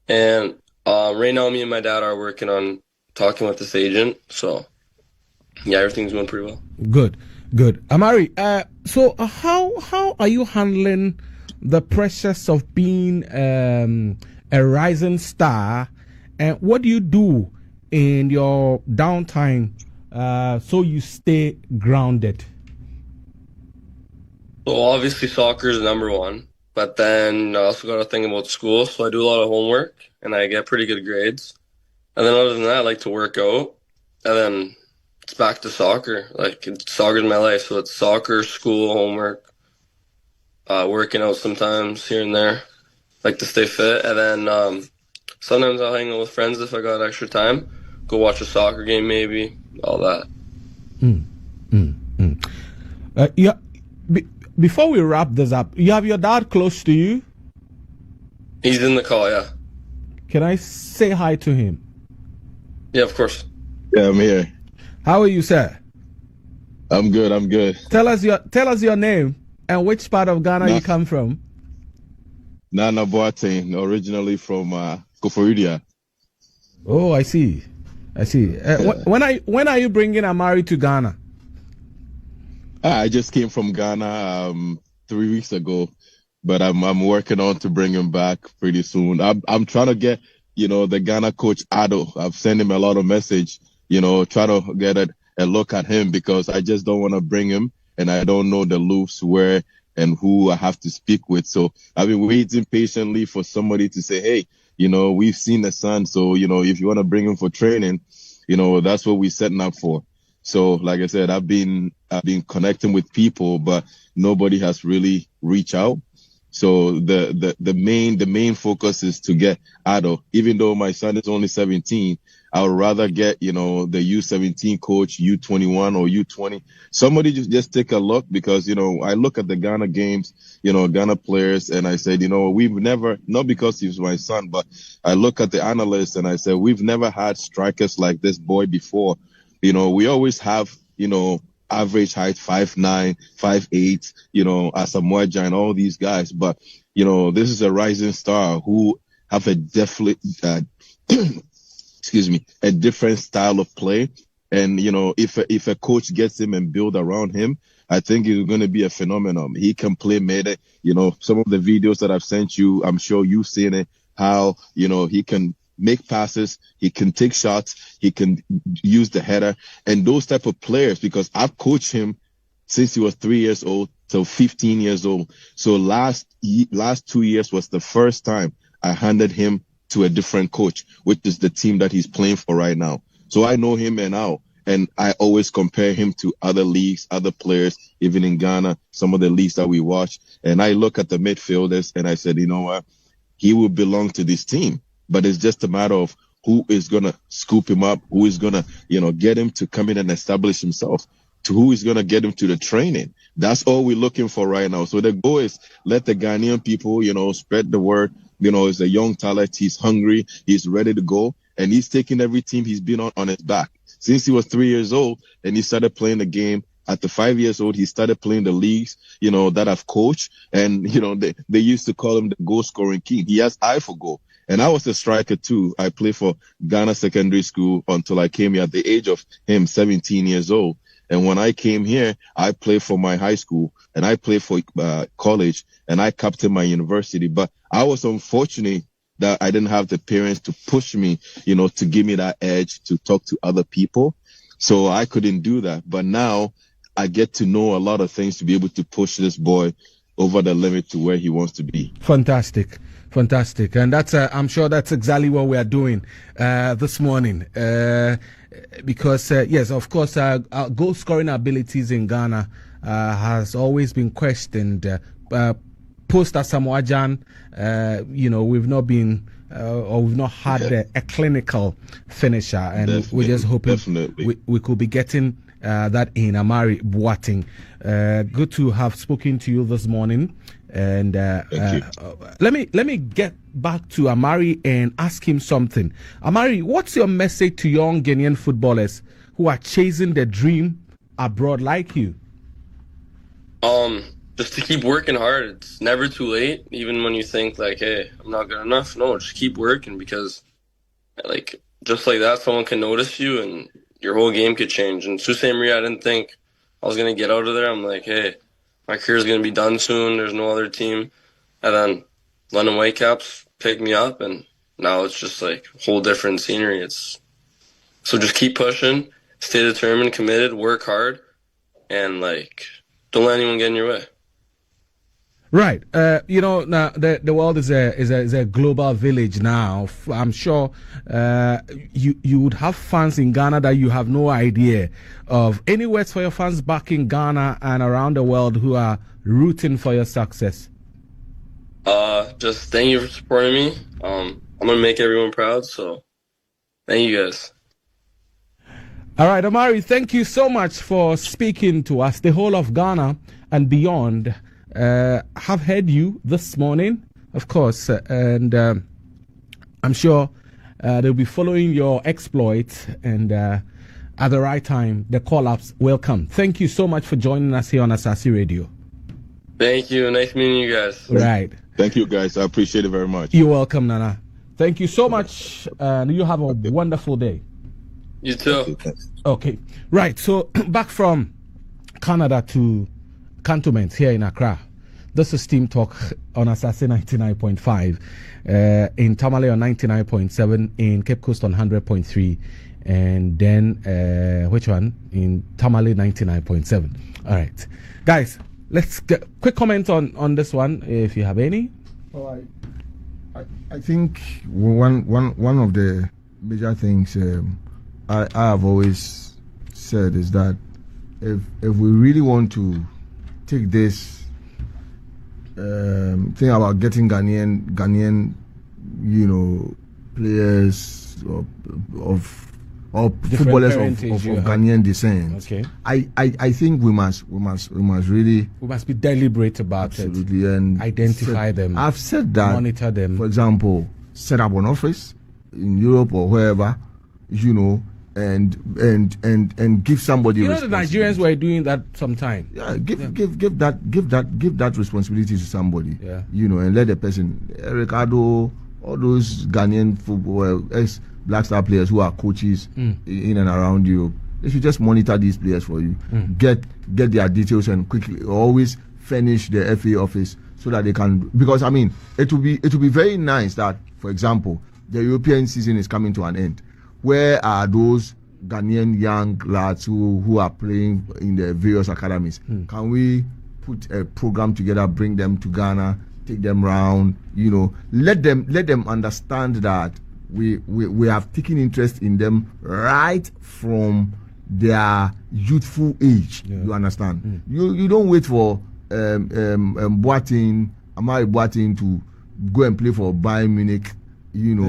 And right now, me and my dad are working on talking with this agent. So, yeah, everything's going pretty well. Good. Amare, so how are you handling the pressures of being a rising star? And what do you do in your downtime so you stay grounded? So, obviously, soccer is number 1. But then I also got to think about school. So, I do a lot of homework, and I get pretty good grades. And then other than that, I like to work out. And then it's back to soccer. Like, soccer's my life. So it's soccer, school, homework, working out sometimes here and there. Like to stay fit. And then sometimes I'll hang out with friends if I got extra time. Go watch a soccer game maybe. All that. Yeah. Before we wrap this up, you have your dad close to you? He's in the call, yeah. Can I say hi to him? Yeah, of course. Yeah, I'm here. How are you, sir? I'm good. Tell us your name and which part of Ghana you come from. Nana Boateng, originally from Koforidua. Oh, I see. When are you bringing Amare to Ghana? I just came from Ghana 3 weeks ago, but I'm working on to bring him back pretty soon. I'm trying to get the Ghana coach Andoh. I've sent him a lot of message. Try to get a look at him because I just don't want to bring him and I don't know the loops where and who I have to speak with. So I've been waiting patiently for somebody to say, hey, we've seen the son. So, if you want to bring him for training, that's what we're setting up for. So, like I said, I've been connecting with people, but nobody has really reached out. So the main focus is to get Andoh. Even though my son is only 17, I would rather get, the U17 coach, U21 or U20. Somebody just take a look because, I look at the Ghana games, Ghana players, and I said, we've never, not because he's my son, but I look at the analysts and I said, we've never had strikers like this boy before. We always have, average height 5'9", 5'8", Asamoah Gyan and all these guys. But, this is a rising star who have a definite, a different style of play. And, if a coach gets him and build around him, I think it's going to be a phenomenon. He can play mid. Some of the videos that I've sent you, I'm sure you've seen it, how, he can make passes, he can take shots, he can use the header, and those type of players, because I've coached him since he was 3 years old till 15 years old. So last 2 years was the first time I handed him to a different coach, which is the team that he's playing for right now. So I know him now, and I always compare him to other leagues, other players, even in Ghana, some of the leagues that we watch. And I look at the midfielders and I said, you know what, he will belong to this team. But it's just a matter of who is going to scoop him up, who is going to, get him to come in and establish himself, to who is going to get him to the training. That's all we're looking for right now. So the goal is let the Ghanaian people, spread the word. He's a young talent. He's hungry. He's ready to go. And he's taking every team he's been on his back. Since he was 3 years old and he started playing the game, at the 5 years old, he started playing the leagues, that I've coached. And, they used to call him the goal scoring king. He has eye for goal. And I was a striker too. I played for Ghana Secondary School until I came here at the age of 17 years old. And when I came here, I played for my high school and I played for college and I captained my university. But I was unfortunate that I didn't have the parents to push me, to give me that edge to talk to other people. So I couldn't do that. But now I get to know a lot of things to be able to push this boy over the limit to where he wants to be. Fantastic. And that's, I'm sure that's exactly what we are doing this morning. Because, yes, of course, our goal scoring abilities in Ghana has always been questioned. Post Asamoah Gyan, we've not been, or we've not had a clinical finisher. And Definitely. we're just hoping we could be getting that in Amare Boateng. Good to have spoken to you this morning. And let me get back to Amare and ask him something. Amare, what's your message to young Ghanaian footballers who are chasing the dream abroad like you? Just to keep working hard. It's never too late, even when you think like, hey, I'm not good enough. No, just keep working because just like that, someone can notice you and your whole game could change. And Sault Ste. Marie, I didn't think I was going to get out of there. I'm like, hey, my career's going to be done soon. There's no other team. And then London Whitecaps picked me up, and now it's just like a whole different scenery. So just keep pushing, stay determined, committed, work hard, and don't let anyone get in your way. Right. Now the world is a global village now. I'm sure you would have fans in Ghana that you have no idea of. Any words for your fans back in Ghana and around the world who are rooting for your success? Just thank you for supporting me. I'm gonna make everyone proud, so thank you guys. All right, Amare, thank you so much for speaking to us. The whole of Ghana and beyond have heard you this morning, of course, and I'm sure They'll be following your exploits, and at the right time, the call-ups will come. Thank you so much for joining us here on Asaase Radio. Thank you. Nice meeting you guys. Right. Thank you, guys. I appreciate it very much. You're welcome, Nana. Thank you so much, and you have a wonderful day. You too. Okay. Right. So back from Canada to cantonments here in Accra. This is Team Talk on Asaase 99.5, in Tamale on 99.7, in Cape Coast on 100.3, and then which one? In Tamale 99.7. All right, guys, let's get quick comment on this one if you have any. Well, I think one of the major things I have always said is that if we really want to take this thing about getting Ghanaian, players of footballers of Ghanaian descent. Okay. I think we must really be deliberate about absolutely it. And identify them. I've said that. Monitor them. For example, set up an office in Europe or wherever, and give somebody. The Nigerians were doing that sometime. Yeah, give that responsibility to somebody. Yeah. And let the person, Ricardo, all those Ghanaian football ex-Black Star players who are coaches in and around Europe, they should just monitor these players for you. Get their details and quickly always furnish the FA office so that they can. Because it will be very nice that, for example, the European season is coming to an end. Where are those Ghanaian young lads who are playing in the various academies? Can we put a program together, bring them to Ghana, take them round, let them understand that we have taken interest in them right from their youthful age. Yeah. You understand? You don't wait for Amare Boateng to go and play for Bayern Munich. And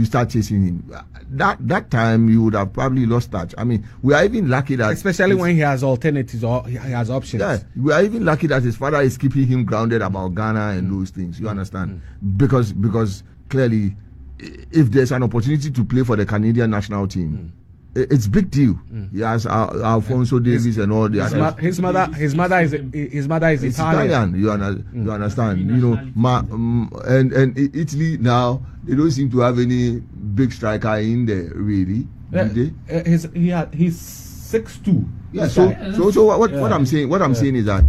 you start chasing him. That time you would have probably lost touch. We are even lucky that, especially when he has alternatives or he has options. Yeah, we are even lucky that his father is keeping him grounded about Ghana and those things. You understand? Because clearly, if there's an opportunity to play for the Canadian national team, it's big deal. He has Alfonso Davies and all the others. His mother is Italian. You understand? And Italy now, they don't seem to have any big striker in there really. He's 6'2". Yeah. So what I'm saying is that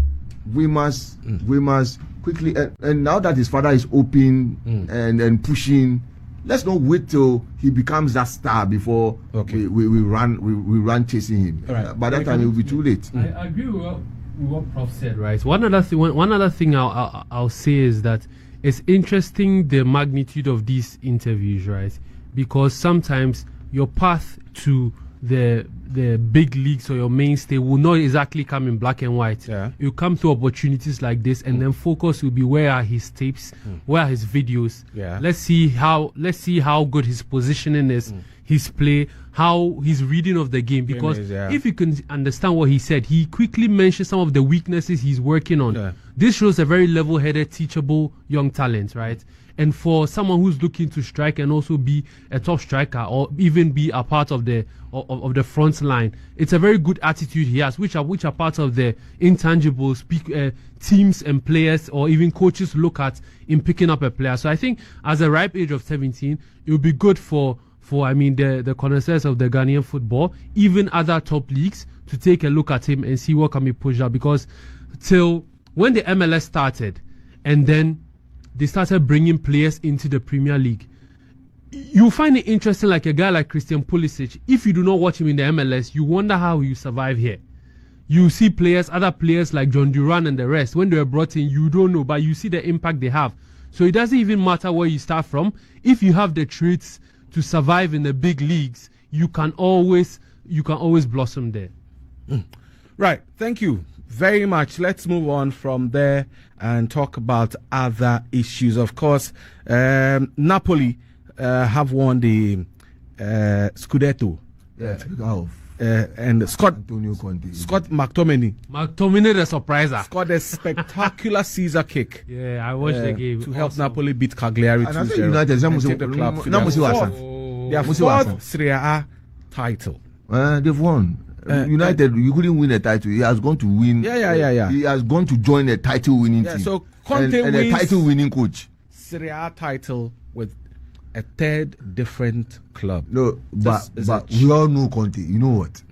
we must quickly and now that his father is open and pushing. Let's not wait till he becomes that star before we run chasing him. Right. By that time, it will be too late. I agree with what Prof said. Right. One other thing I'll say is that it's interesting the magnitude of these interviews, right? Because sometimes your path to the big leagues or your mainstay will not exactly come in black and white. Yeah. You come to opportunities like this, and then focus will be where are his tapes, where are his videos. Yeah. Let's see how good his positioning is, his play, how his reading of the game. Because if you can understand what he said, he quickly mentioned some of the weaknesses he's working on. Yeah. This shows a very level-headed, teachable young talent, right? And for someone who's looking to strike and also be a top striker or even be a part of the front line, it's a very good attitude he has, which are part of the intangibles teams and players or even coaches look at in picking up a player. So I think as a ripe age of 17, it would be good for the connoisseurs of the Ghanaian football, even other top leagues, to take a look at him and see what can be pushed out. Because till when the MLS started and then they started bringing players into the Premier League, you find it interesting, like a guy like Christian Pulisic. If you do not watch him in the MLS, you wonder how you survive here. You see other players like John Duran and the rest, when they were brought in, you don't know, but you see the impact they have. So it doesn't even matter where you start from. If you have the traits to survive in the big leagues, you can always blossom there. Right. Thank you very much. Let's move on from there and talk about other issues. Of course, Napoli have won the Scudetto. Yeah, and Scott Antonio Conte. Scott McTominay McTominay, the surpriser. scored a spectacular Caesar kick Yeah, I watched the game. to help Awesome. Napoli beat Cagliari And I 2-0 think United, and take the club to their fourth Serie A title. They've won. United, you couldn't win a title. He has gone to win. Yeah. He has gone to join a title-winning team. So Conte and a wins title-winning coach. Serie A title with a third different club. No, but Is a we all know Conte. You know what?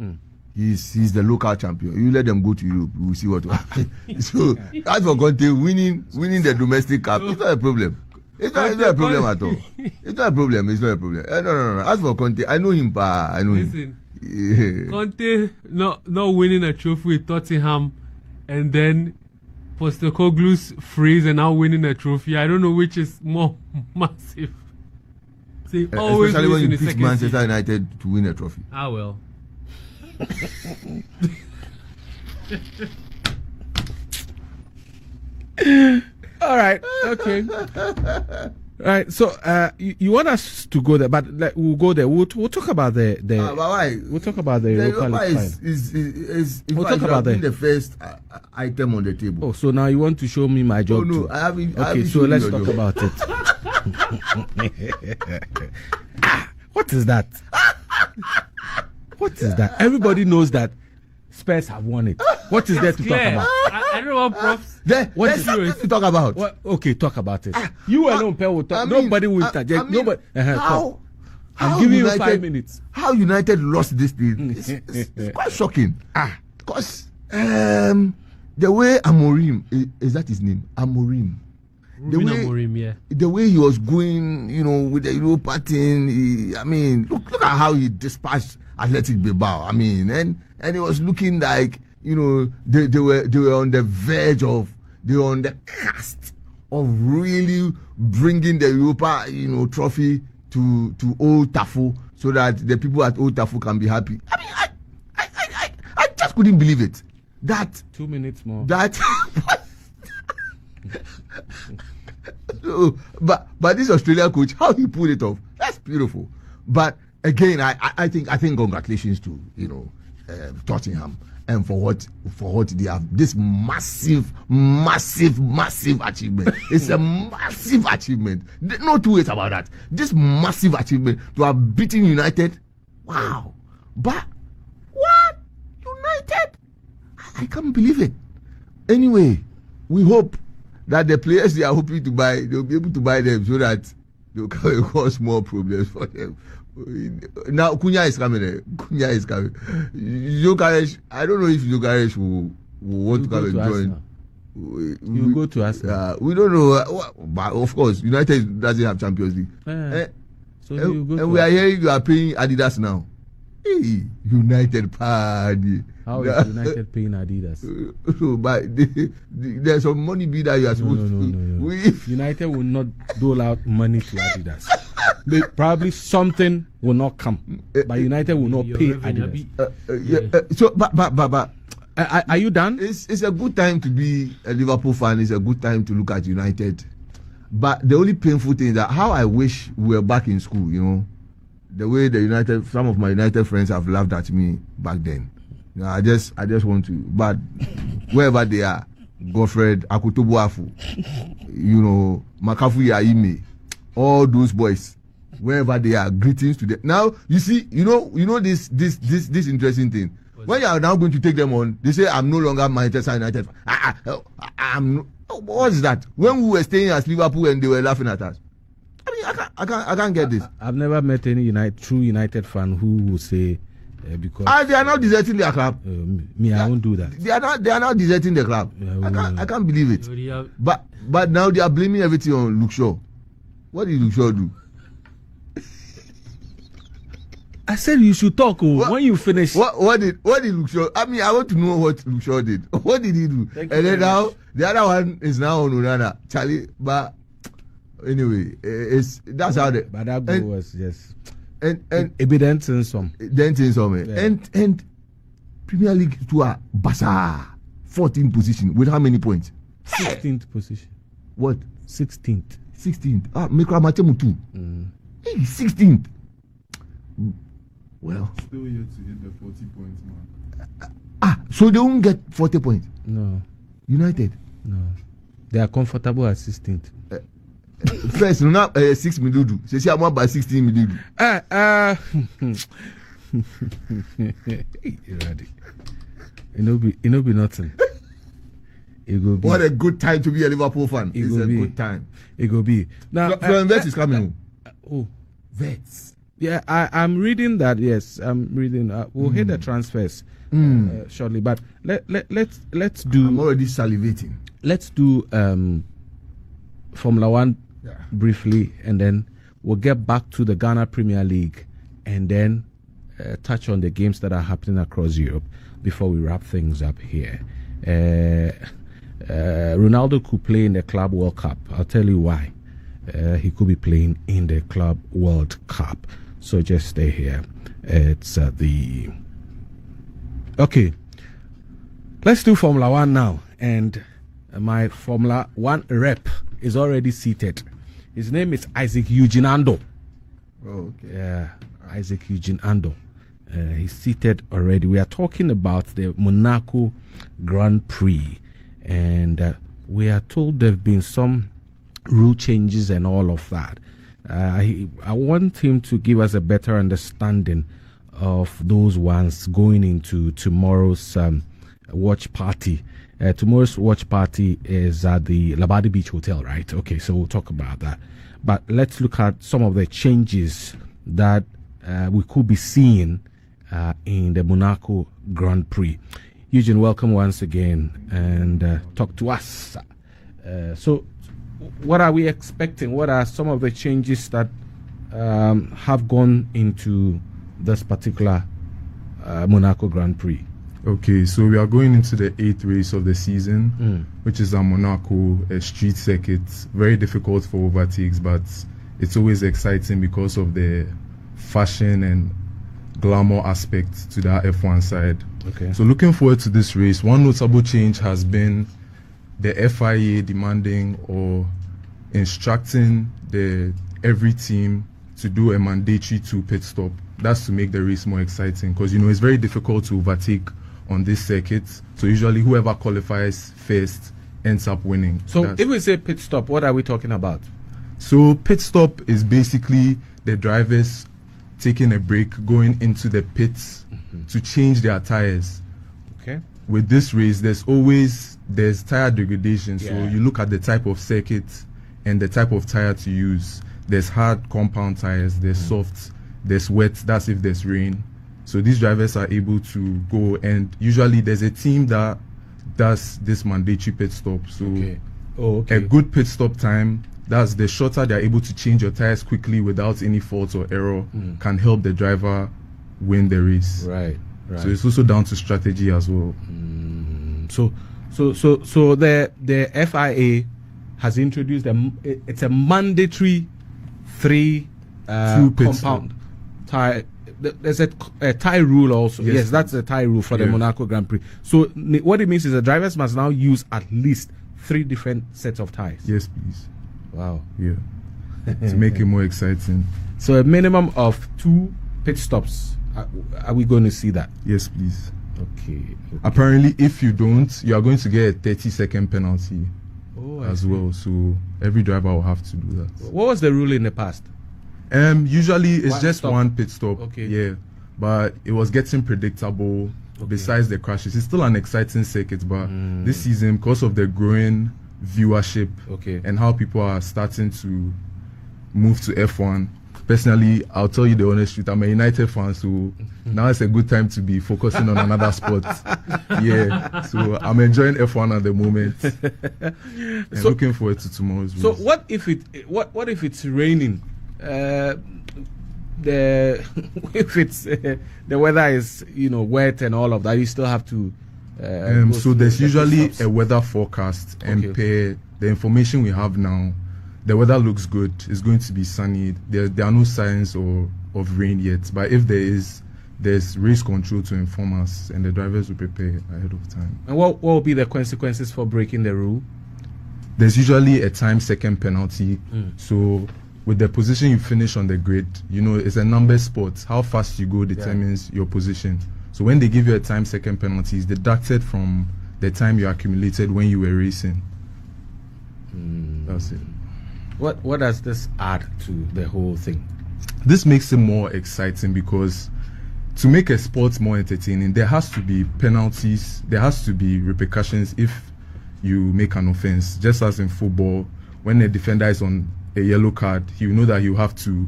He's the local champion. You let them go to Europe, we'll see what will happen. So as for Conte winning the domestic cup, it's not a problem. It's not a problem at all. It's not a problem. It's not a problem. No. As for Conte, I know him. I know him. Conte not winning a trophy with Tottenham, and then Postecoglou's freeze and now winning a trophy. I don't know which is more massive. See, always Especially when in you the pick second Manchester season. United to win a trophy. Ah well. All right. Okay. Right. So you want us to go there, but we'll go there. We'll talk about the But why? we'll talk about the Europa League Final. We'll talk about that. the first item on the table. Oh, so now you want to show me my job no, too? I haven't. Okay, so let's talk about it. What is that? What is that? Everybody knows that Spurs have won it. What is there to talk about? I don't want props. There's something to talk about. What? Okay, talk about it. You alone, Per, will talk. Nobody will interject. Nobody. How? I'm giving you 5 minutes. How United lost this thing? It's quite shocking. Because the way Amorim is that his name? Amorim. The way he was going, with the Europa thing. Look at how he dispatched Athletic Bilbao. And it was looking like they were on the verge of, they were on the cusp of really bringing the Europa trophy to Old Trafford so that the people at Old Trafford can be happy. I just couldn't believe it. That 2 minutes more. That. So, but this Australian coach, how he pulled it off, that's beautiful. But again, I think congratulations to Tottenham and for what they have, this massive achievement. It's a massive achievement. No two ways about that. This massive achievement to have beaten United. Wow. But what? United? I can't believe it. Anyway, we hope that the players they are hoping to buy, they'll be able to buy them so that they'll cause more problems for them. Now Cunha is coming. Jokeres, I don't know if Jokeres will want to come and join. You go to us. We don't know. But of course, United doesn't have Champions League. So you go. And we are hearing you are paying Adidas now. Hey, United party. How is United paying Adidas? But there's some money be that you are supposed to. No. United will not dole out money to Adidas. Probably something will not come, but United will not pay Adidas. But are you done? It's a good time to be a Liverpool fan. It's a good time to look at United. But the only painful thing is that how I wish we were back in school. The way some of my United friends have laughed at me back then. I just want to. But wherever they are, Godfred, Akutobuafu, Makafu Yaime, all those boys, wherever they are, greetings to them. Now you see, this interesting thing. When you are now going to take them on, they say I'm no longer Manchester United. What is that? When we were staying at Liverpool and they were laughing at us. I can't get this. I've never met any true United fan who will say because they are not deserting their club. I won't do that. They are not deserting the club. I can't believe it. But now they are blaming everything on Luke Shaw. What did Luke Shaw do? I said you should talk when you finish. What did Luke Shaw? I want to know what Luke Shaw did. What did he do? And then now the other one is now on Onana. Charlie, but anyway, that's how the. But that goal was just and evident in some. And Premier League tour Basa 14th position with how many points? 16th position. What? 16th. Mikra Matemu 2. 16th. Well, Still yet to hit the 40 points mark. so they won't get 40 points. No, United. no. They are comfortable at 16th. First, now 6 midudu. Say I'm about 16 midudu. It no be nothing. It go be. What a good time to be a Liverpool fan. It It's go a be. good time. It go be. Now, Vets is coming. oh, Vets. yeah, I'm reading that. Yes, I'm reading. We'll hit the transfers shortly, but let's do. I'm already salivating. Let's do Formula One briefly, and then we'll get back to the Ghana Premier League, and then touch on the games that are happening across Europe before we wrap things up here. Ronaldo could play in the Club World Cup. I'll tell you why. He could be playing in the Club World Cup. So just stay here. It's okay. Let's do Formula One now. And my Formula One rep is already seated. His name is Eugene Andoh. Oh, okay. Yeah, Eugene Andoh. He's seated already. We are talking about the Monaco Grand Prix. And we are told there have been some rule changes and all of that. I want him to give us a better understanding of those ones going into tomorrow's watch party. Tomorrow's watch party is at the Labadi Beach Hotel, right? Okay, so we'll talk about that. But let's look at some of the changes that we could be seeing in the Monaco Grand Prix. Eugene, welcome once again, and talk to us. So, what are we expecting? What are some of the changes that have gone into this particular Monaco Grand Prix? Okay, so we are going into the 8th race of the season, which is at Monaco, a street circuit. Very difficult for overtakes, but it's always exciting because of the fashion and glamour aspect to that F1 side. Okay. So looking forward to this race. One notable change has been the FIA demanding or instructing every team to do a mandatory 2 pit stop. That's to make the race more exciting, because it's very difficult to overtake on this circuit. So usually whoever qualifies first ends up winning. So if we say pit stop, what are we talking about? So pit stop is basically the drivers taking a break, going into the pits to change their tires. Okay. With this race, there's tire degradation. So Yeah. you look at the type of circuit and the type of tire to use. There's hard compound tires, there's soft, there's wet, that's if there's rain. So these drivers are able to go, and usually there's a team that does this mandatory pit stop. So a good pit stop time, that's the shorter they're able to change your tires quickly without any fault or error, can help the driver win the race. Right. So it's also down to strategy as well. So the FIA has introduced it's a mandatory 3 2 pit compound tire. There's a tire rule also. Yes, that's a tire rule for the Monaco Grand Prix. So what it means is the drivers must now use at least 3 different sets of tires. Yes, please. Wow. Yeah. To make it more exciting. So a minimum of 2 pit stops. Are we going to see that? Yes, please. Okay. Apparently, if you don't, you are going to get a 30-second penalty as well. So every driver will have to do that. What was the rule in the past? Usually it's One just stop. 1 pit stop. Okay. Yeah. But it was getting predictable. Besides the crashes, it's still an exciting circuit. But this season, because of the growing viewership and how people are starting to move to F1. Personally, I'll tell you the honest truth, I'm a United fan, so now it's a good time to be focusing on another sport. Yeah, so I'm enjoying F1 at the moment. And So- looking forward to tomorrow's race. So what if it's raining? If it's the weather is wet and all of that, you still have to. Go So through there's the usually pit stops. a weather forecast, and Okay. per the information we have now, the weather looks good. It's going to be sunny. There are no signs of rain yet, but if there's race control to inform us, and the drivers will prepare ahead of time. And what will be the consequences for breaking the rule? There's usually a time second penalty. So with the position you finish on the grid, it's a number sport. How fast you go determines your position. So when they give you a time-second penalty, it's deducted from the time you accumulated when you were racing. That's it. What does this add to the whole thing? This makes it more exciting because to make a sport more entertaining, there has to be penalties, there has to be repercussions if you make an offense. Just as in football, when a defender is on a yellow card, he will know that you have to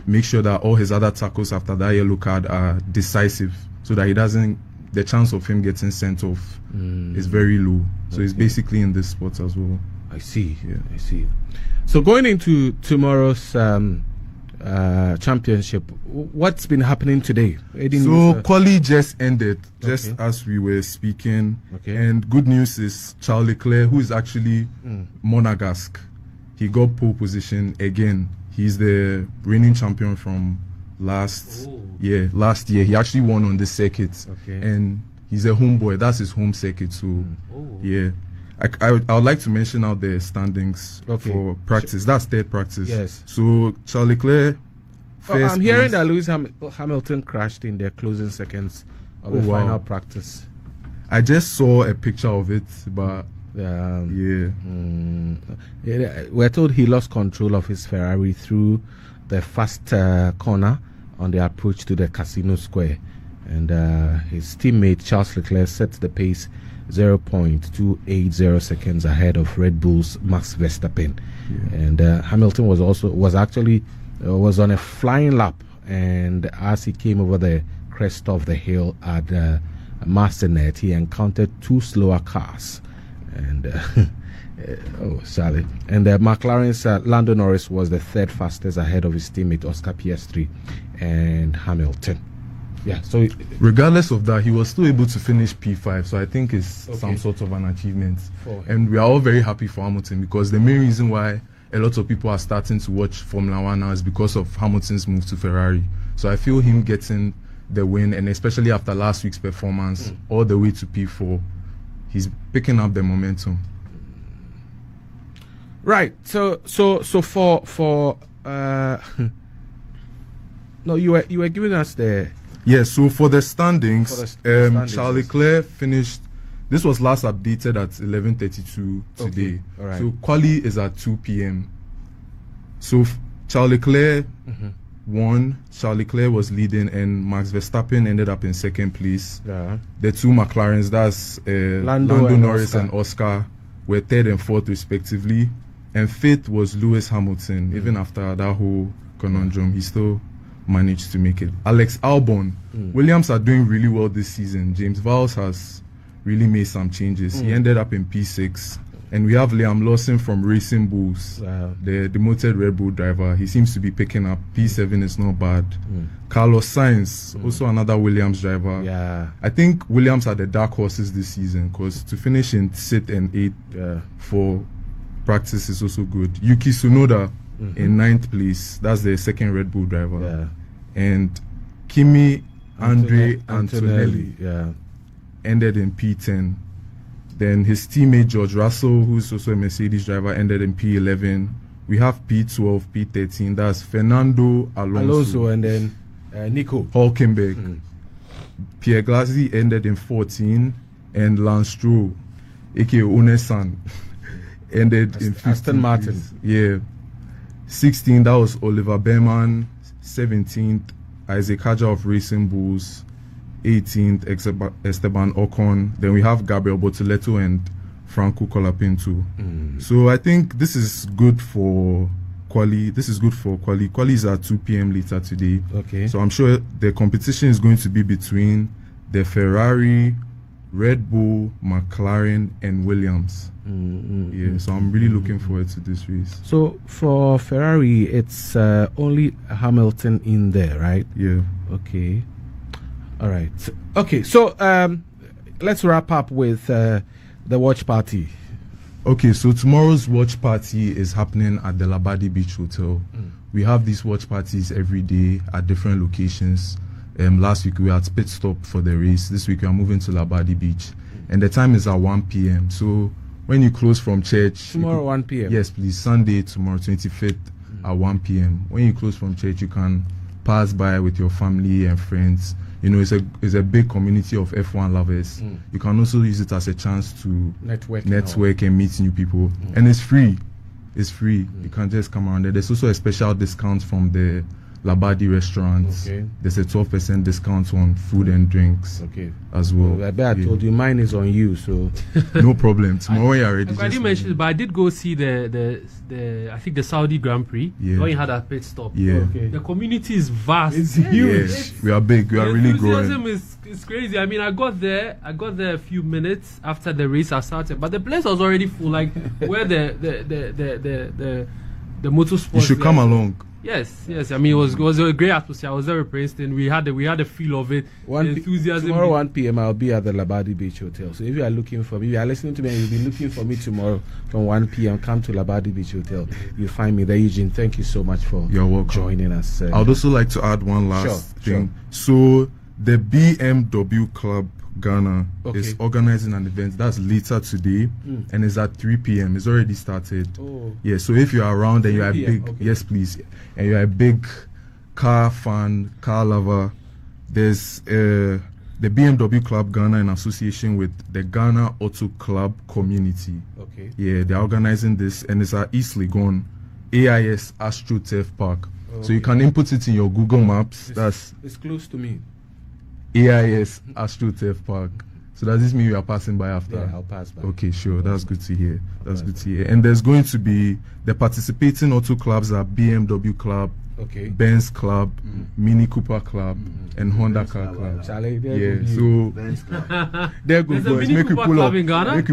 make sure that all his other tackles after that yellow card are decisive, so that the chance of him getting sent off is very low. So it's basically in this sport as well. I see. So going into tomorrow's championship, what's been happening today? Quali just ended, as we were speaking. And good news is Charles Leclerc, who is actually Monegasque, he got pole position again. He's the reigning champion from last year. He actually won on this circuit. And he's a homeboy. That's his home circuit. So I would like to mention out the standings for practice. That's third practice. Yes. So Charles Leclerc. I'm hearing that Lewis Hamilton crashed in the closing seconds of the final practice. I just saw a picture of it, but we're told he lost control of his Ferrari through the first corner on the approach to the Casino Square, and his teammate Charles Leclerc set the pace 0.280 seconds ahead of Red Bull's Max Verstappen. And Hamilton was on a flying lap, and as he came over the crest of the hill at Masternet, he encountered two slower cars, and and McLaren's Lando Norris was the third fastest ahead of his teammate Oscar Piastri and Hamilton. So regardless of that, he was still able to finish P5, so I think it's some sort of an achievement. And we are all very happy for Hamilton, because the main reason why a lot of people are starting to watch Formula 1 now is because of Hamilton's move to Ferrari. So I feel him getting the win, and especially after last week's performance, all the way to P4, he's picking up the momentum. Right. So for no, you were giving us the. Yes, so for the standings, Charles Leclerc finished. This was last updated at 11:32 today. All right. So quali is at 2 p.m. So Charles Leclerc won. Charles Leclerc was leading, and Max Verstappen ended up in second place. The two McLarens, that's Lando Norris and Oscar, were third and fourth respectively. And fifth was Lewis Hamilton. Even after that whole conundrum, he still managed to make it. Alex Albon, Williams are doing really well this season. James Vowles has really made some changes. He ended up in P6. And we have Liam Lawson from Racing Bulls, the demoted Red Bull driver. He seems to be picking up. P7 is not bad. Carlos Sainz, also another Williams driver. I think Williams are the dark horses this season, because to finish in 6th and 8th for practice is also good. Yuki Tsunoda in 9th place. That's the second Red Bull driver. And Kimi Antonelli ended in P10. Then his teammate George Russell, who's also a Mercedes driver, ended in P11. We have P12, P13. That's Fernando Alonso and then Nico Hülkenberg. Pierre Gasly ended in 14, and Lance Stroll, aka Onesan, ended in 15. Aston Martin. 16, that was Oliver Behrman. 17th, Isaac Hadjar of Racing Bulls. 18th, Esteban Ocon. Then we have Gabriel Bortoleto and Franco Colapinto. So I think this is good for quali. Quali is at 2 p.m. later today. So I'm sure the competition is going to be between the Ferrari, Red Bull, McLaren, and Williams. So I'm really looking forward to this race. So for Ferrari, it's only Hamilton in there, right? All right. So let's wrap up with the watch party. So tomorrow's watch party is happening at the Labadi Beach Hotel. We have these watch parties every day at different locations. Last week we were at Pit Stop for the race. This week we are moving to Labadi Beach. And the time is at 1 p.m. So when you close from church... Tomorrow 1 p.m. Yes, please. Sunday, tomorrow, 25th, at 1 p.m. When you close from church, you can pass by with your family and friends. You know, it's a big community of F1 lovers. You can also use it as a chance to network and meet new people. And it's free. It's free. You can just come around there. There's also a special discount from the Labadi restaurants. There's a 12% discount on food and drinks as well. I bet I told you mine is on you, so no problem. Tomorrow you're ready. I didn't mention it, but I did go see the I think the Saudi Grand Prix. When you had a pit stop. The community is vast. It's huge. We are big. We are really growing. It's crazy. I mean, I got there a few minutes after the race had started, but the place was already full. Like where the motorsport. You should come along. Yes. I mean, it was a great atmosphere. I was there with Princeton. We had a feel of it. Enthusiasm. Tomorrow 1 p.m. I'll be at the Labadi Beach Hotel. So if you are looking for me, if you are listening to me and you'll be looking for me tomorrow from 1 p.m., come to Labadi Beach Hotel. You'll find me there. Eugene, thank you so much for joining us. I'd also like to add one last thing. So the BMW Club Ghana is organizing an event that's later today, and it's at 3 p.m. It's already started. So if you're around and you're a big yes please, and you're a big car fan, car lover, there's the BMW Club Ghana in association with the Ghana Auto Club community. They're organizing this, and it's at East Legon, AIS Astro Turf Park. So you can input it in your Google Maps. It's close to me. AIS Astro Turf Park. So does this mean you are passing by after? Yeah, I'll pass by. Okay, sure. That's good to hear. And there's going to be the participating auto clubs are BMW Club, Benz Club, Mini Cooper Club, and Honda Car Club. So they're good boys. Make you pull up. Make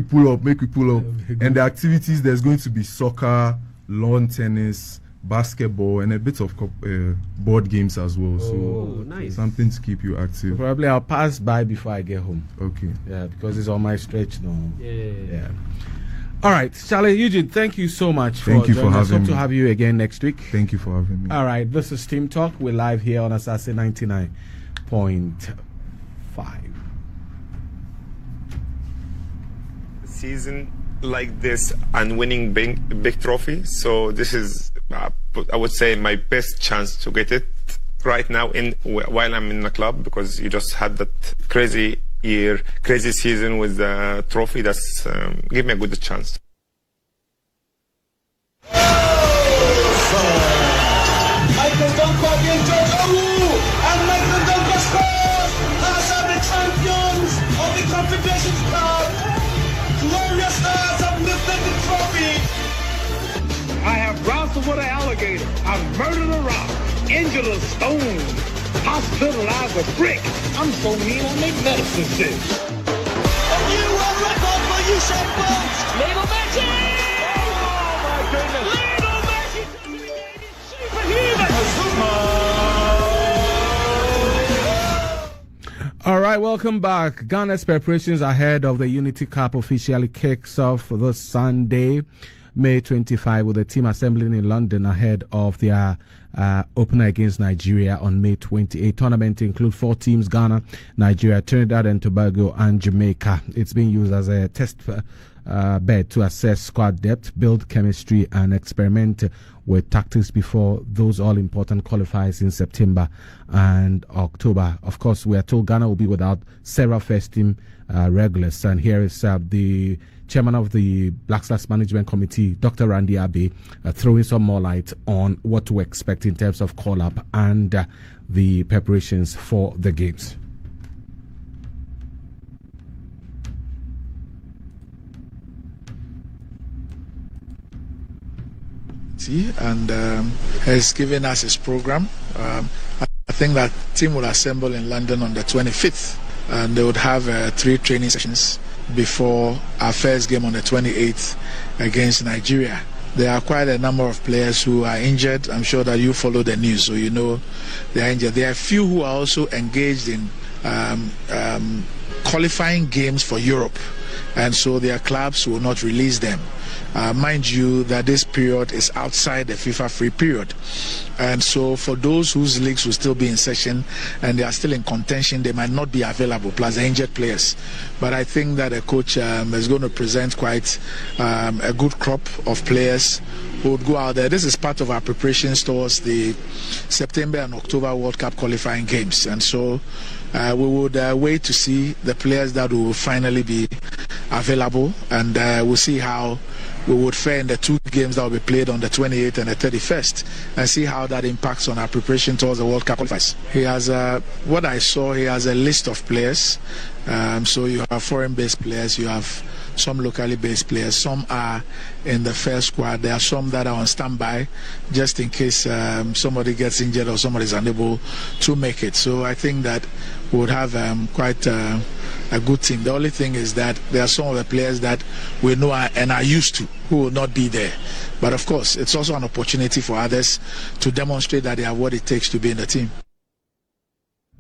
you pull up. And the activities, there's going to be soccer, lawn tennis, basketball, and a bit of board games as well. Nice. Something to keep you active. Probably I'll pass by before I get home. Yeah, because it's on my stretch now. Yeah. All right, Charlie, Eugene, thank you so much for having me. Hope to have you again next week. Thank you for having me. All right, this is Team Talk. We're live here on Asaase 99.5. Season like this and winning big trophy, so this is I would say my best chance to get it right now while I'm in the club, because you just had that crazy season with the trophy. That's give me a good chance. Michael Duncan against George Owu, and Michael Duncan scores. Us are the champions of the Confederations Cup. Glorious Stars have lifted the trophy. I have wrestled with an alligator. I've murdered a rock, injured a stone, hospitalized a brick. I'm so mean I make medicine sick. A new world record for Usain Bolt. Lionel Messi! Oh my goodness! Lionel Messi! Superhuman! All right, welcome back. Ghana's preparations ahead of the Unity Cup officially kicks off this Sunday, May 25, with the team assembling in London ahead of their opener against Nigeria on May 28. Tournament includes 4 teams: Ghana, Nigeria, Trinidad and Tobago, and Jamaica. It's being used as a test bed to assess squad depth, build chemistry, and experiment with tactics before those all-important qualifiers in September and October. Of course, we are told Ghana will be without several first-team regulars, and here is the chairman of the Black Stars Management Committee, Dr. Randy Abbey, throwing some more light on what to expect in terms of call-up and the preparations for the games. And has given us his program. I think that team will assemble in London on the 25th, and they would have 3 training sessions before our first game on the 28th against Nigeria. There are quite a number of players who are injured. I'm sure that you follow the news, so you know they are injured. There are a few who are also engaged in qualifying games for Europe, and so their clubs will not release them. Mind you that this period is outside the FIFA free period. And so for those whose leagues will still be in session and they are still in contention, they might not be available, plus the injured players. But I think that the coach is going to present quite a good crop of players who would go out there. This is part of our preparations towards the September and October World Cup qualifying games. And so we would wait to see the players that will finally be available, and we'll see how we would fare in the 2 games that will be played on the 28th and the 31st, and see how that impacts on our preparation towards the World Cup qualifiers. He has what I saw, he has a list of players. So you have foreign-based players, you have some locally based players, some are in the first squad, there are some that are on standby just in case somebody gets injured or somebody is unable to make it. So I think that we would have quite a good team. The only thing is that there are some of the players that we know and are used to who will not be there. But of course, it's also an opportunity for others to demonstrate that they have what it takes to be in the team.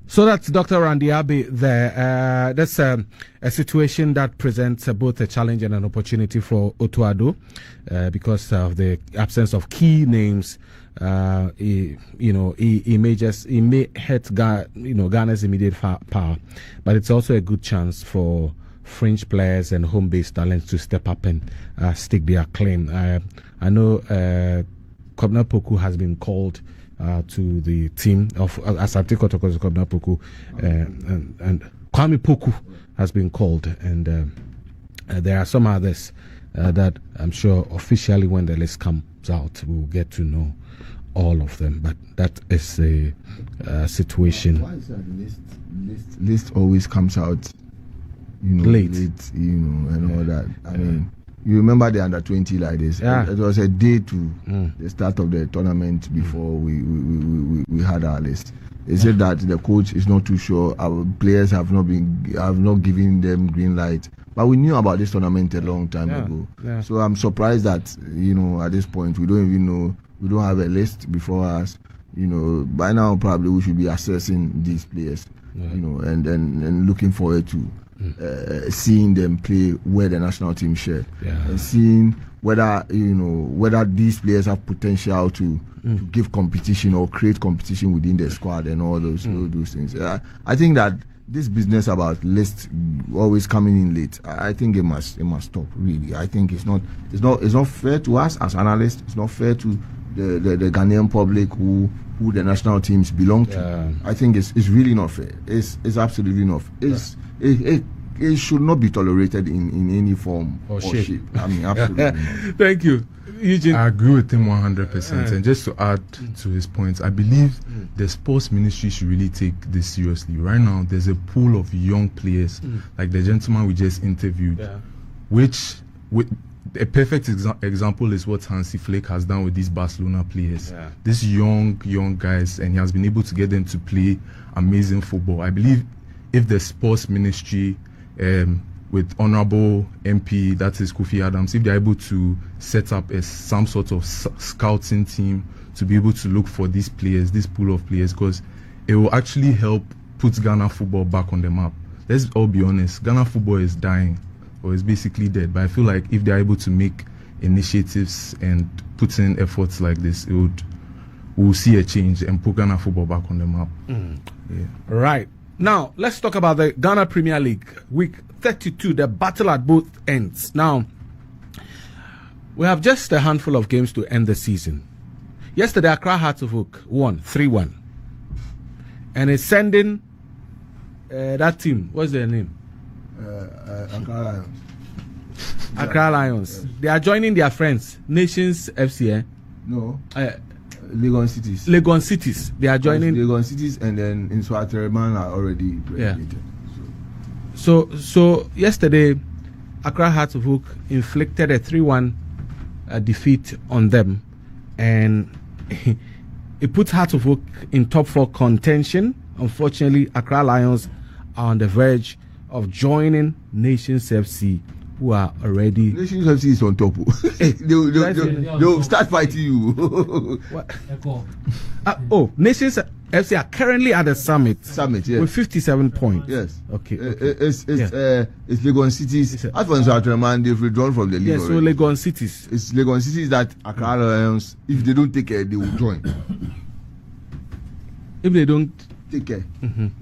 So that's Dr. Randy Abbey there. That's a situation that presents both a challenge and an opportunity for Otto Addo because of the absence of key names. He may hurt Ghana's immediate power, but it's also a good chance for French players and home-based talents to step up and stake their claim. I know Kwame Plaha has been called to the team of Asante Kotoko Kwame Plaha, and Kwame Plaha has been called, and there are some others that I'm sure officially when the list comes out we'll get to know all of them, but that is a situation. Why is that list always comes out late, and all that? I mean, you remember the under-20 like this? Yeah. It was a day to the start of the tournament before we had our list. They said that the coach is not too sure. Our players have not given them green light. But we knew about this tournament a long time ago. Yeah. So I'm surprised that at this point we don't even know. We don't have a list before us. By now probably we should be assessing these players. And looking forward to seeing them play where the national team shared, and seeing whether these players have potential to give competition or create competition within the squad and all those things. I think that this business about lists always coming in late, I think it must stop. Really, I think it's not fair to us as analysts. It's not fair to the Ghanaian public who the national teams belong to. I think it's really not fair. It's absolutely not. It should not be tolerated in any form or shape. I mean, absolutely not. Thank you, Eugene. I agree with him 100%. And just to add to his points, I believe the sports ministry should really take this seriously. Right now, there's a pool of young players, like the gentleman we just interviewed, which a perfect example is what Hansi Flick has done with these Barcelona players. These young guys, and he has been able to get them to play amazing football. I believe if the sports ministry, with Honorable MP, that is Kofi Adams, if they're able to set up some sort of scouting team to be able to look for these players, this pool of players, because it will actually help put Ghana football back on the map. Let's all be honest, Ghana football is dying, or is basically dead. But I feel like if they're able to make initiatives and put in efforts like this, we'll see a change and put Ghana football back on the map. Right. Now, let's talk about the Ghana Premier League. Week 32, the battle at both ends. Now, we have just a handful of games to end the season. Yesterday, Accra Hearts of Oak won 3-1. And it's sending that team, what's their name? Accra Lions. Accra Lions. They are joining their friends, Nations FC. No. Legon Cities. Legon Cities. They are joining. Legon Cities, and then in Swaterman are already relegated. So yesterday, Accra Hearts of Oak inflicted a 3-1 defeat on them, and it puts Hearts of Oak in top 4 contention. Unfortunately, Accra Lions are on the verge of joining Nations FC, who are already. Nations FC is on top. They'll start fighting you. Nations FC are currently at the summit. Yes. With 57 points. Yes. Okay. It's Legon Cities. As for Inter, they've withdrawn from the league. Yes, so Legon Cities. It's Legon Cities that Accra Lions, if they don't take care, they will join. If they don't take care,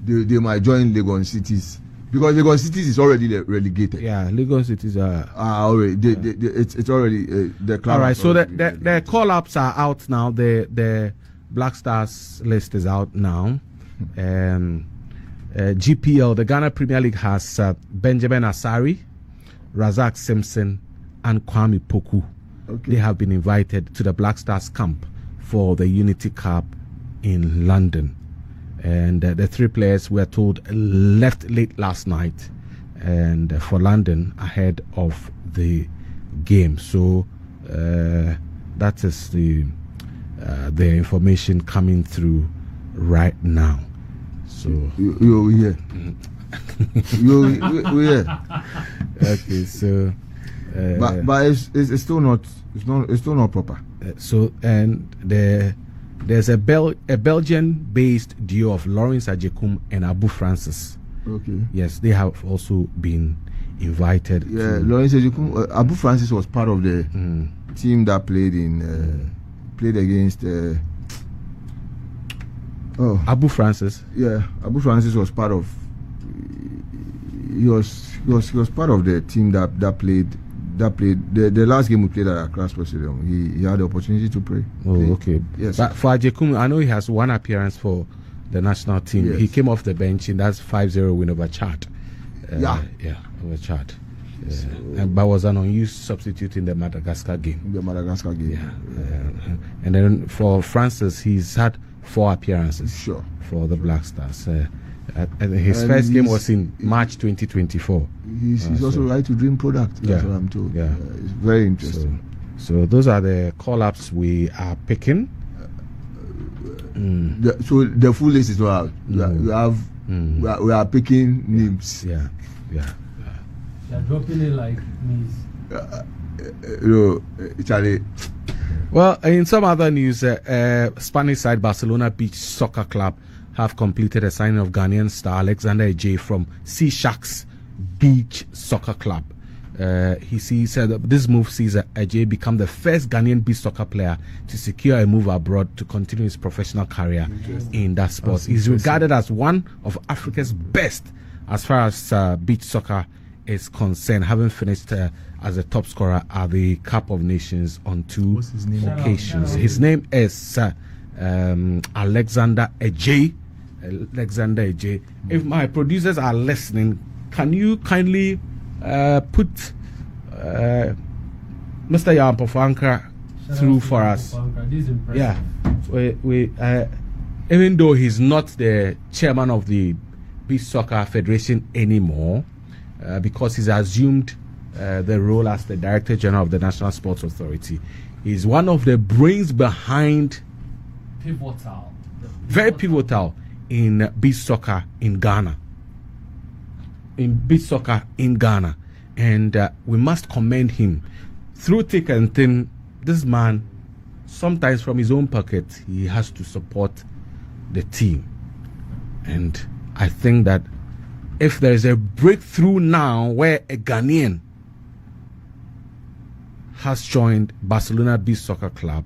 they might join Legon Cities. Because Legon Cities is already relegated. Yeah, Legon Cities are already. It's already the club. All right, so the call-ups are out now. The Black Stars list is out now. GPL, the Ghana Premier League, has Benjamin Asari, Razak Simpson, and Kwame Poku. They have been invited to the Black Stars camp for the Unity Cup in London. And the three players were told left late last night and for London ahead of the game. So that is the information coming through right now. So you're here. You're here. Okay, so but it's still not proper. So and there's a Belgian-based duo of Lawrence Ajekum and Abu Francis. Okay. Yes, they have also been invited. Yeah, Lawrence Ajekum, Abu Francis was part of the team that played against. Abu Francis. Yeah, Abu Francis was part of. He was part of the team that played. The last game we played at Accra Sports Stadium. He had the opportunity to play. Okay. Yes. But for Ajekum, I know he has one appearance for the national team. Yes. He came off the bench in that 5-0 win over Chad. Yeah, over Chad. But was an unused substitute in the Madagascar game. And then for Francis, he's had 4 appearances. Sure. For the Black Stars. And his first game was in March 2024. He's also right to dream product. That's what I'm told. Yeah. It's very interesting. So those are the call-ups we are picking. So the full list is not out. We are picking names. Yeah. They're dropping it like me's. Charlie. Well, in some other news, Spanish side Barcelona Beach Soccer Club have completed a signing of Ghanaian star Alexander Ejay from Sea Sharks Beach Soccer Club. He said that this move sees Ejay become the first Ghanaian beach soccer player to secure a move abroad to continue his professional career in that sport. He's regarded as one of Africa's best as far as beach soccer is concerned, having finished as a top scorer at the Cup of Nations on 2 occasions. His name is Alexander Ejay. If my producers are listening, can you kindly put Mr. Amponsah through for us? Yeah, we even though he's not the chairman of the Beach Soccer Federation anymore, because he's assumed the role as the Director General of the National Sports Authority, he's one of the brains behind. Very pivotal in beach soccer in Ghana. And we must commend him. Through thick and thin, this man, sometimes from his own pocket, he has to support the team. And I think that if there is a breakthrough now where a Ghanaian has joined Barcelona Beach Soccer Club,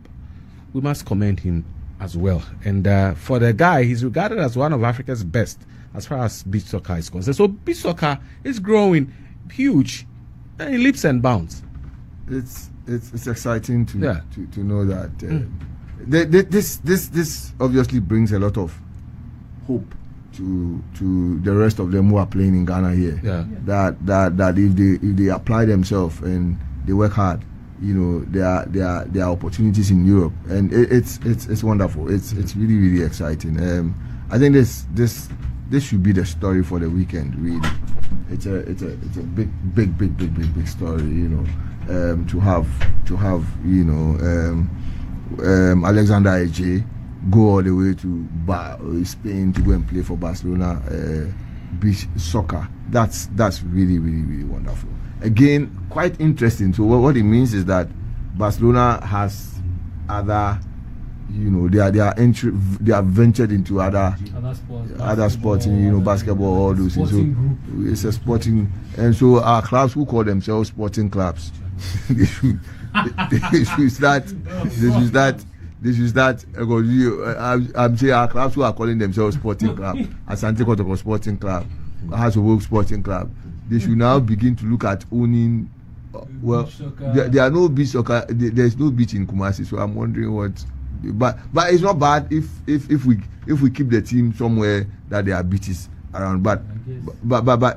we must commend him as well. And for the guy, he's regarded as one of Africa's best as far as beach soccer is concerned. So beach soccer is growing huge in leaps and bounds. It's exciting to know that this obviously brings a lot of hope to the rest of them who are playing in Ghana here. That if they apply themselves and they work hard, there are opportunities in Europe, and it's wonderful. It's really, really exciting. I think this should be the story for the weekend. Really, it's a big story. To have Alexander Ejay go all the way to Spain to go and play for Barcelona beach soccer. That's really, really, really wonderful. Again, quite interesting. So what it means is that Barcelona has other they are ventured into other sports, basketball, all those things. So it's a sporting, and so our clubs who call themselves sporting clubs, they should start. I'm saying our clubs who are calling themselves sporting club, Asante Kotoko Sporting Club, House of Oak Sporting Club, they should now begin to look at owning. There are no beach soccer. There's no beach in Kumasi, so I'm wondering what. But it's not bad if we keep the team somewhere that there are beaches around. But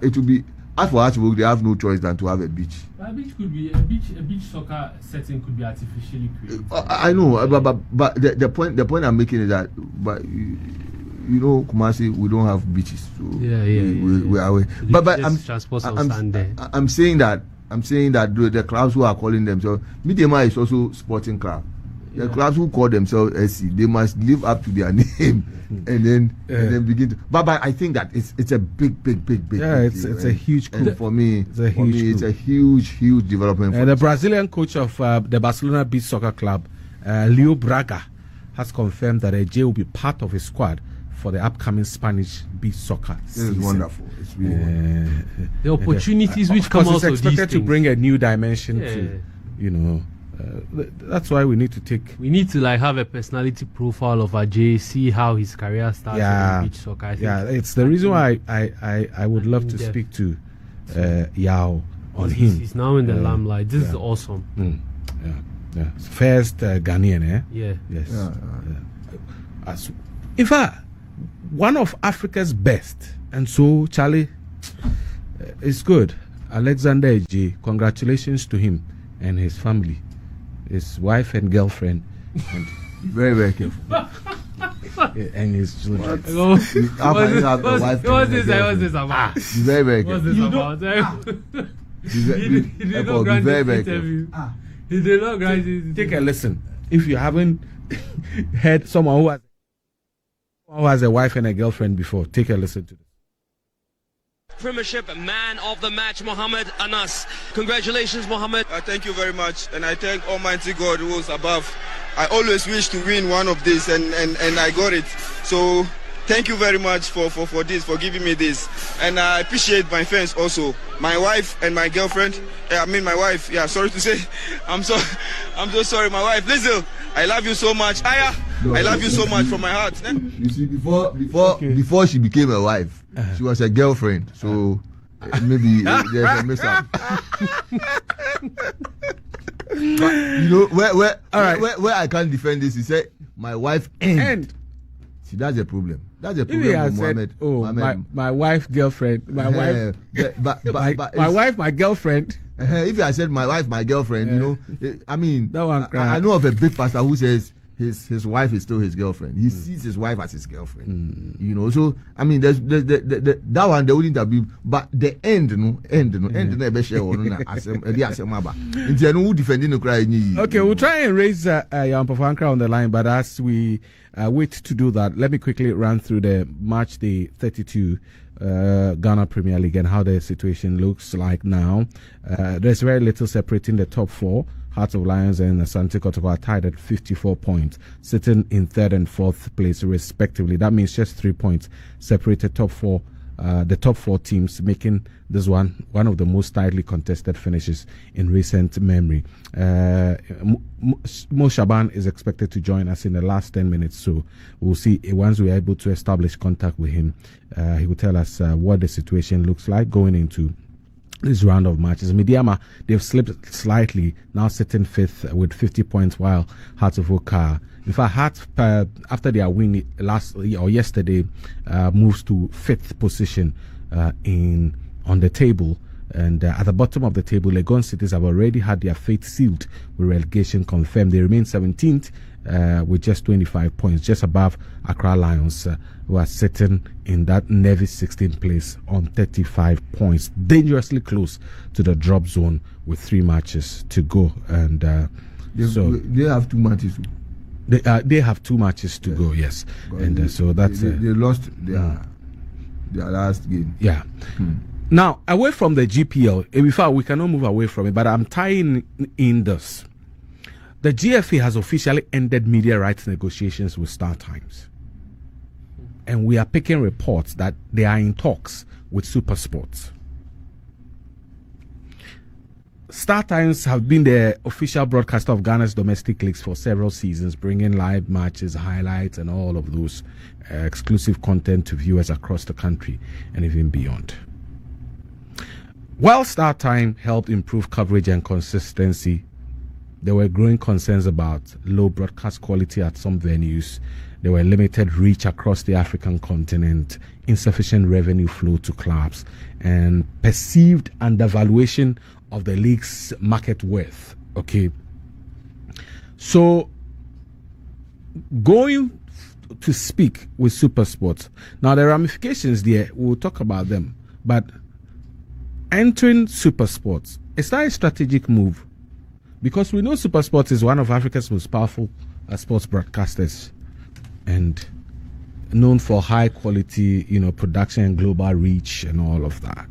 it will be, as for us, they have no choice than to have a beach. A beach could be a beach soccer setting could be artificially created. I know, but the point I'm making is that, but Kumasi, we don't have beaches, so we are away. But I'm saying that the clubs who are calling themselves, Midema is also sporting club. The clubs who call themselves SC, they must live up to their name and then begin to. But I think that it's a big. Yeah, it's a huge coup for me. It's a huge development. And the Brazilian coach of the Barcelona Beach Soccer Club, Leo Braga, has confirmed that AJ will be part of his squad for the upcoming Spanish beach soccer season. This is wonderful. It's really wonderful. The opportunities which come out of these things. It's expected to bring a new dimension to, that's why we need to have a personality profile of Ajay, see how his career started in beach soccer. It's the reason why I would love to speak to Yao on him. He's now in the limelight. This is awesome. First Ghanaian, Yes. In fact, one of Africa's best, and so Charlie, it's good. Alexander Eji, congratulations to him and his family, his wife and girlfriend, and very, very careful. And his children. What's this about? Be very, very careful. What's this about? He did not grant this interview. He did not grant this. Take a listen. If you haven't heard someone who has a wife and a girlfriend before, take a listen to this. Premiership Man of the Match, Mohammed Anas. Congratulations, Mohammed. Thank you very much, and I thank Almighty God who is above. I always wish to win one of these, and I got it. So thank you very much for this, for giving me this, and I appreciate my fans also. My wife and my girlfriend. My wife. Yeah, sorry to say, I'm so sorry. My wife, Lizzle, I love you so much. Aya, I love you so much from my heart. You see, before she became a wife, she was a girlfriend. So maybe there's a mess up. But where I can't defend this, he said my wife and. See, that's a problem. That's a problem with Mohammed. My wife, girlfriend, my wife, my wife, my girlfriend. If I said my wife, my girlfriend, I know of a big pastor who says his wife is still his girlfriend. He sees his wife as his girlfriend. So there's that one they wouldn't have been, but the end. Okay, we'll try and raise Amponsah on the line, but as we wait to do that, let me quickly run through the Matchday 32 Ghana Premier League and how the situation looks like now. There's very little separating the top four. Hearts of Lions and Asante Kotoko are tied at 54 points, sitting in third and fourth place respectively. That means just 3 points separated the top four teams, making this one of the most tightly contested finishes in recent memory. Mo Shaban is expected to join us in the last 10 minutes, so we'll see once we are able to establish contact with him. He will tell us what the situation looks like going into this round of matches. Midiama, they've slipped slightly, now sitting fifth with 50 points, while Hearts of Oak, in fact, Hearts, after their win yesterday, moves to fifth position on the table. And at the bottom of the table, Legon Cities have already had their fate sealed with relegation confirmed. They remain 17th with just 25 points, just above Accra Lions, who are sitting in that Navy 16th place on 35 points, dangerously close to the drop zone with 3 matches to go. And they have 2 matches. They have 2 matches to go. Yes, and so that's they lost their last game. Yeah. Now, away from the GPL, in fact, we cannot move away from it, but I'm tying in this. the GFA has officially ended media rights negotiations with StarTimes. And we are picking reports that they are in talks with SuperSport. StarTimes have been the official broadcaster of Ghana's domestic leagues for several seasons, bringing live matches, highlights, and all of those exclusive content to viewers across the country and even beyond. While StarTime helped improve coverage and consistency, there were growing concerns about low broadcast quality at some venues. There were limited reach across the African continent, insufficient revenue flow to clubs, and perceived undervaluation of the league's market worth. Okay. So, going to speak with SuperSport. Now, the ramifications there, we'll talk about them. But entering SuperSport, is that a strategic move? Because we know SuperSport is one of Africa's most powerful sports broadcasters and known for high quality, production and global reach and all of that.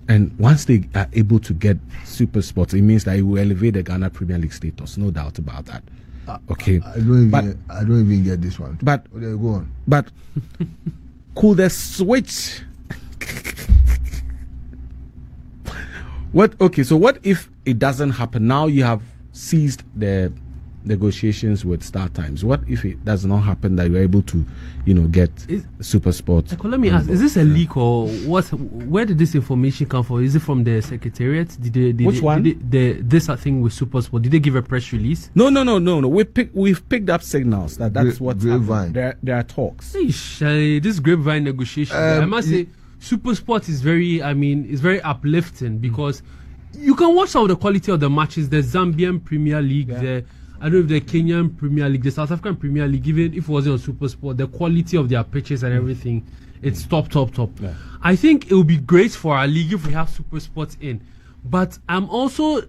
And once they are able to get SuperSport, it means that it will elevate the Ghana Premier League status, no doubt about that. Okay, I don't even get this one. But okay, go on. But could the switch? What? Okay, so what if it doesn't happen? Now you have ceased the negotiations with StarTimes. What if it does not happen that you're able to, get SuperSport? Let me ask: is this a leak or what? Where did this information come from? Is it from the Secretariat? Which one? This thing with SuperSport. Did they give a press release? No. We've picked up signals that's what's grapevine. There are talks. This grapevine negotiation. I must say, SuperSport is very. It's very uplifting because you can watch some of the quality of the matches. The Zambian Premier League. I don't know if the Kenyan Premier League, the South African Premier League, even if it wasn't on SuperSport, the quality of their pitches and everything, it's top. Yeah. I think it would be great for our league if we have SuperSport in. But I'm also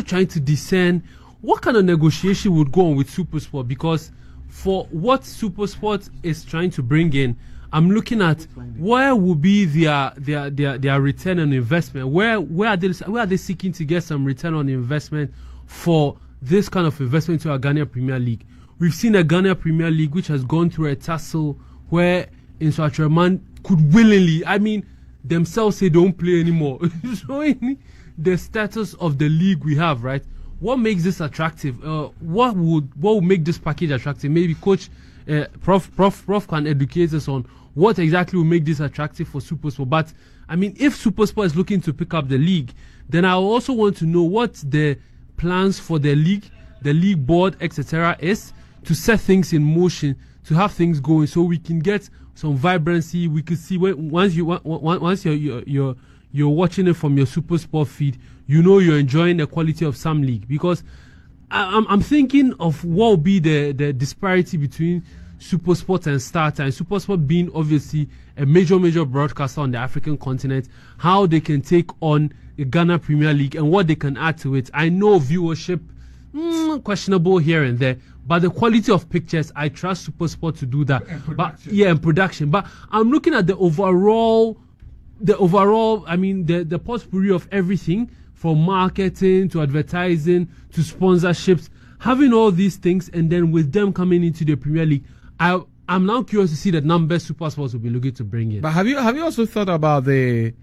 trying to discern what kind of negotiation would go on with SuperSport, because for what SuperSport is trying to bring in, I'm looking at where will be their return on investment. Where are they seeking to get some return on investment for this kind of investment to our Ghana Premier League? We've seen a Ghana Premier League which has gone through a tussle where Insuatraman could willingly, themselves say don't play anymore, showing the status of the league we have, right? What makes this attractive? What would make this package attractive? Maybe Coach Prof can educate us on what exactly will make this attractive for SuperSport. But if SuperSport is looking to pick up the league, then I also want to know what the plans for the league board, etc., is to set things in motion, to have things going, so we can get some vibrancy. We can see once you're watching it from your SuperSport feed, you're enjoying the quality of some league. Because I'm thinking of what will be the disparity between SuperSport and StarTimes. SuperSport being obviously a major broadcaster on the African continent, how they can take on the Ghana Premier League and what they can add to it. I know viewership questionable here and there, but the quality of pictures, I trust SuperSport to do that. And production. But I'm looking at the overall, the potpourri of everything, from marketing to advertising to sponsorships, having all these things, and then with them coming into the Premier League, I'm now curious to see the numbers SuperSport will be looking to bring in. But have you also thought about the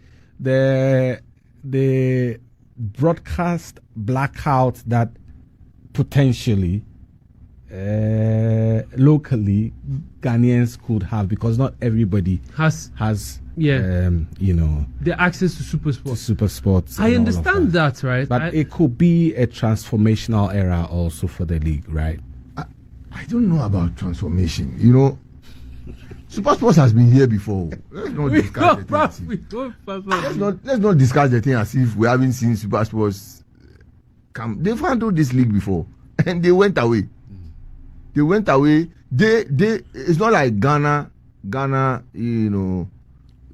broadcast blackout that potentially locally Ghanaians could have, because not everybody has the access to SuperSport. I understand that, right? But it could be a transformational era also for the league, right? I don't know about transformation. SuperSport has been here before. Let's not discuss the thing as if we haven't seen SuperSport come. They've handled this league before, and they went away. It's not like Ghana,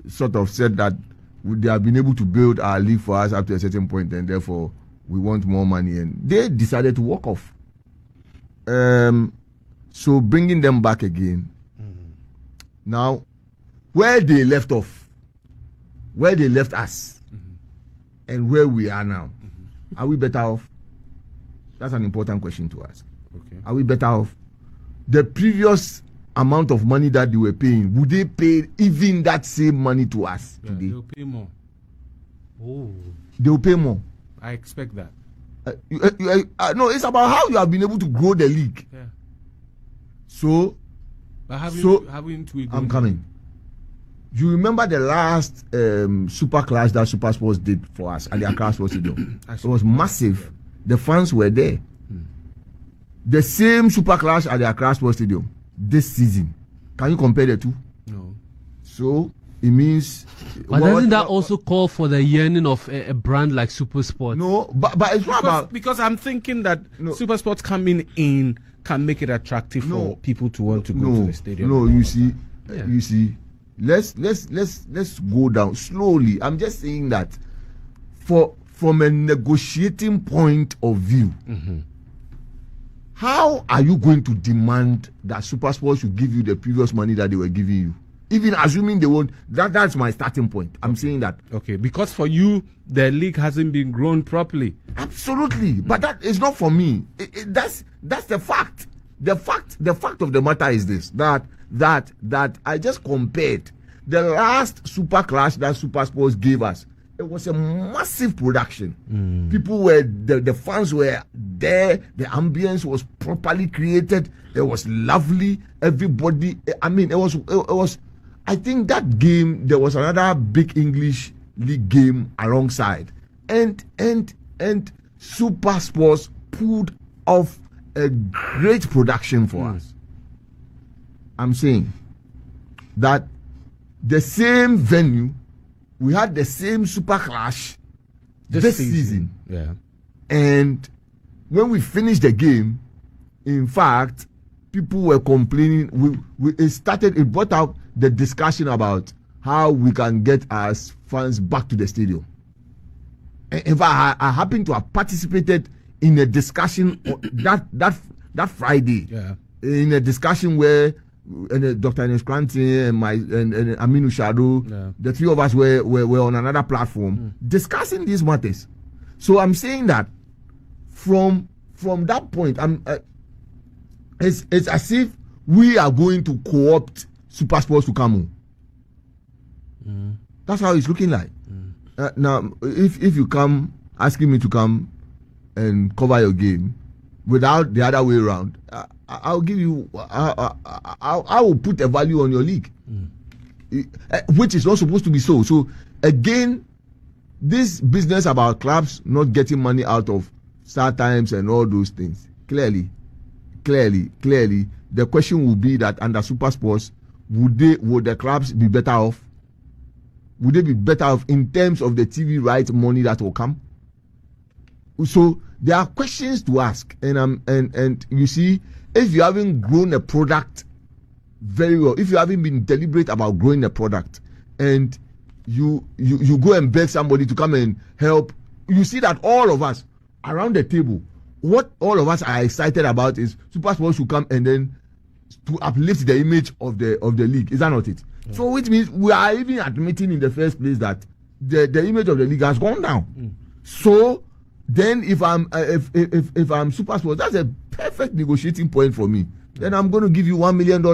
sort of said that they have been able to build our league for us up to a certain point, and therefore we want more money, and they decided to walk off. So bringing them back again. Now, where they left off, where they left us, and where we are now, are we better off? That's an important question to ask. Okay. Are we better off? The previous amount of money that they were paying, would they pay even that same money to us today? They'll pay more. Oh. They'll pay more. I expect that. No, it's about how you have been able to grow the league. Yeah. So, But haven't we I'm coming. You remember the last super clash that Super Sports did for us at the Accra Sports Stadium? It was massive. The fans were there. The same super clash at the Accra Sports Stadium this season. Can you compare the two? No. So it means. But doesn't that also call for the yearning of a brand like Super Sports? No, but it's not about. Because I'm thinking that Super Sports coming in can make it attractive for people to want to go to the stadium. No, you see, let's go down slowly. I'm just saying that from a negotiating point of view, how are you going to demand that Super Sports should give you the previous money that they were giving you? Even assuming they won't, that's my starting point. I'm saying that. Okay, because for you, the league hasn't been grown properly. Absolutely, but that is not for me. That's the fact. The fact of the matter is this: that I just compared the last super clash that Super Sports gave us. It was a massive production. People were the fans were there. The ambience was properly created. It was lovely. Everybody. I mean, it was. I think that game there was another big English league game alongside, and Super Sports pulled off a great production for us. I'm saying that the same venue, we had the same super clash this season. Yeah. And when we finished the game, in fact, people were complaining. It brought out the discussion about how we can get our fans back to the stadium. In fact, I happened to have participated in a discussion that Friday. Yeah. In a discussion where Dr. Ernest Cranton and Aminu Shado, the three of us were on another platform discussing these matters. So I'm saying that from that point, it's as if we are going to co-opt Super Sports to come on. That's how it's looking like. Now, if you come asking me to come and cover your game without the other way around, I'll give you. I will put a value on your league, which is not supposed to be so. So again, this business about clubs not getting money out of StarTimes and all those things. Clearly, the question will be that under Super Sports, would the clubs be better off? Would they be better off in terms of the TV rights money that will come? So there are questions to ask, and you see, if you haven't grown a product very well, if you haven't been deliberate about growing a product, and you go and beg somebody to come and help, you see that all of us around the table, what all of us are excited about is Super Sports should come and then to uplift the image of the league. Is that not it? Yeah. So which means we are even admitting in the first place that the image of the league has gone down. So then if I'm Super Sports, that's a perfect negotiating point for me. Then I'm going to give you $1 million,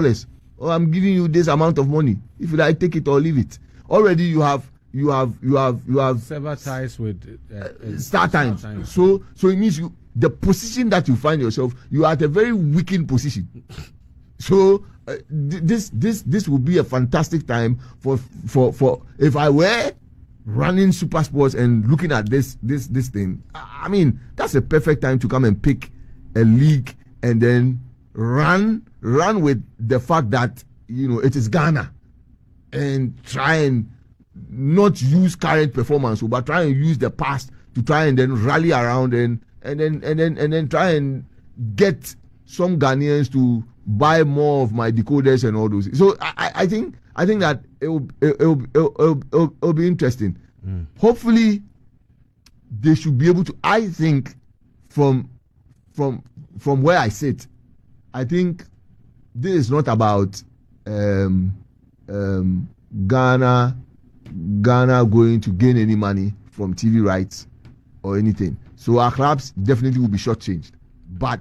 or I'm giving you this amount of money. If you like, take it or leave it. Already you have several ties with StarTimes. So it means the position that you find yourself, you are at a very weakened position. So this will be a fantastic time for if I were running Super Sports and looking at this thing. I mean, that's a perfect time to come and pick a league and then run with the fact that it is Ghana, and try and not use current performance, but try and use the past to try and then rally around and then try and get some Ghanaians to buy more of my decoders and all those. So I think that it'll be interesting. Hopefully, they should be able to. I think from where I sit, I think this is not about Ghana going to gain any money from TV rights or anything. So our clubs definitely will be shortchanged. But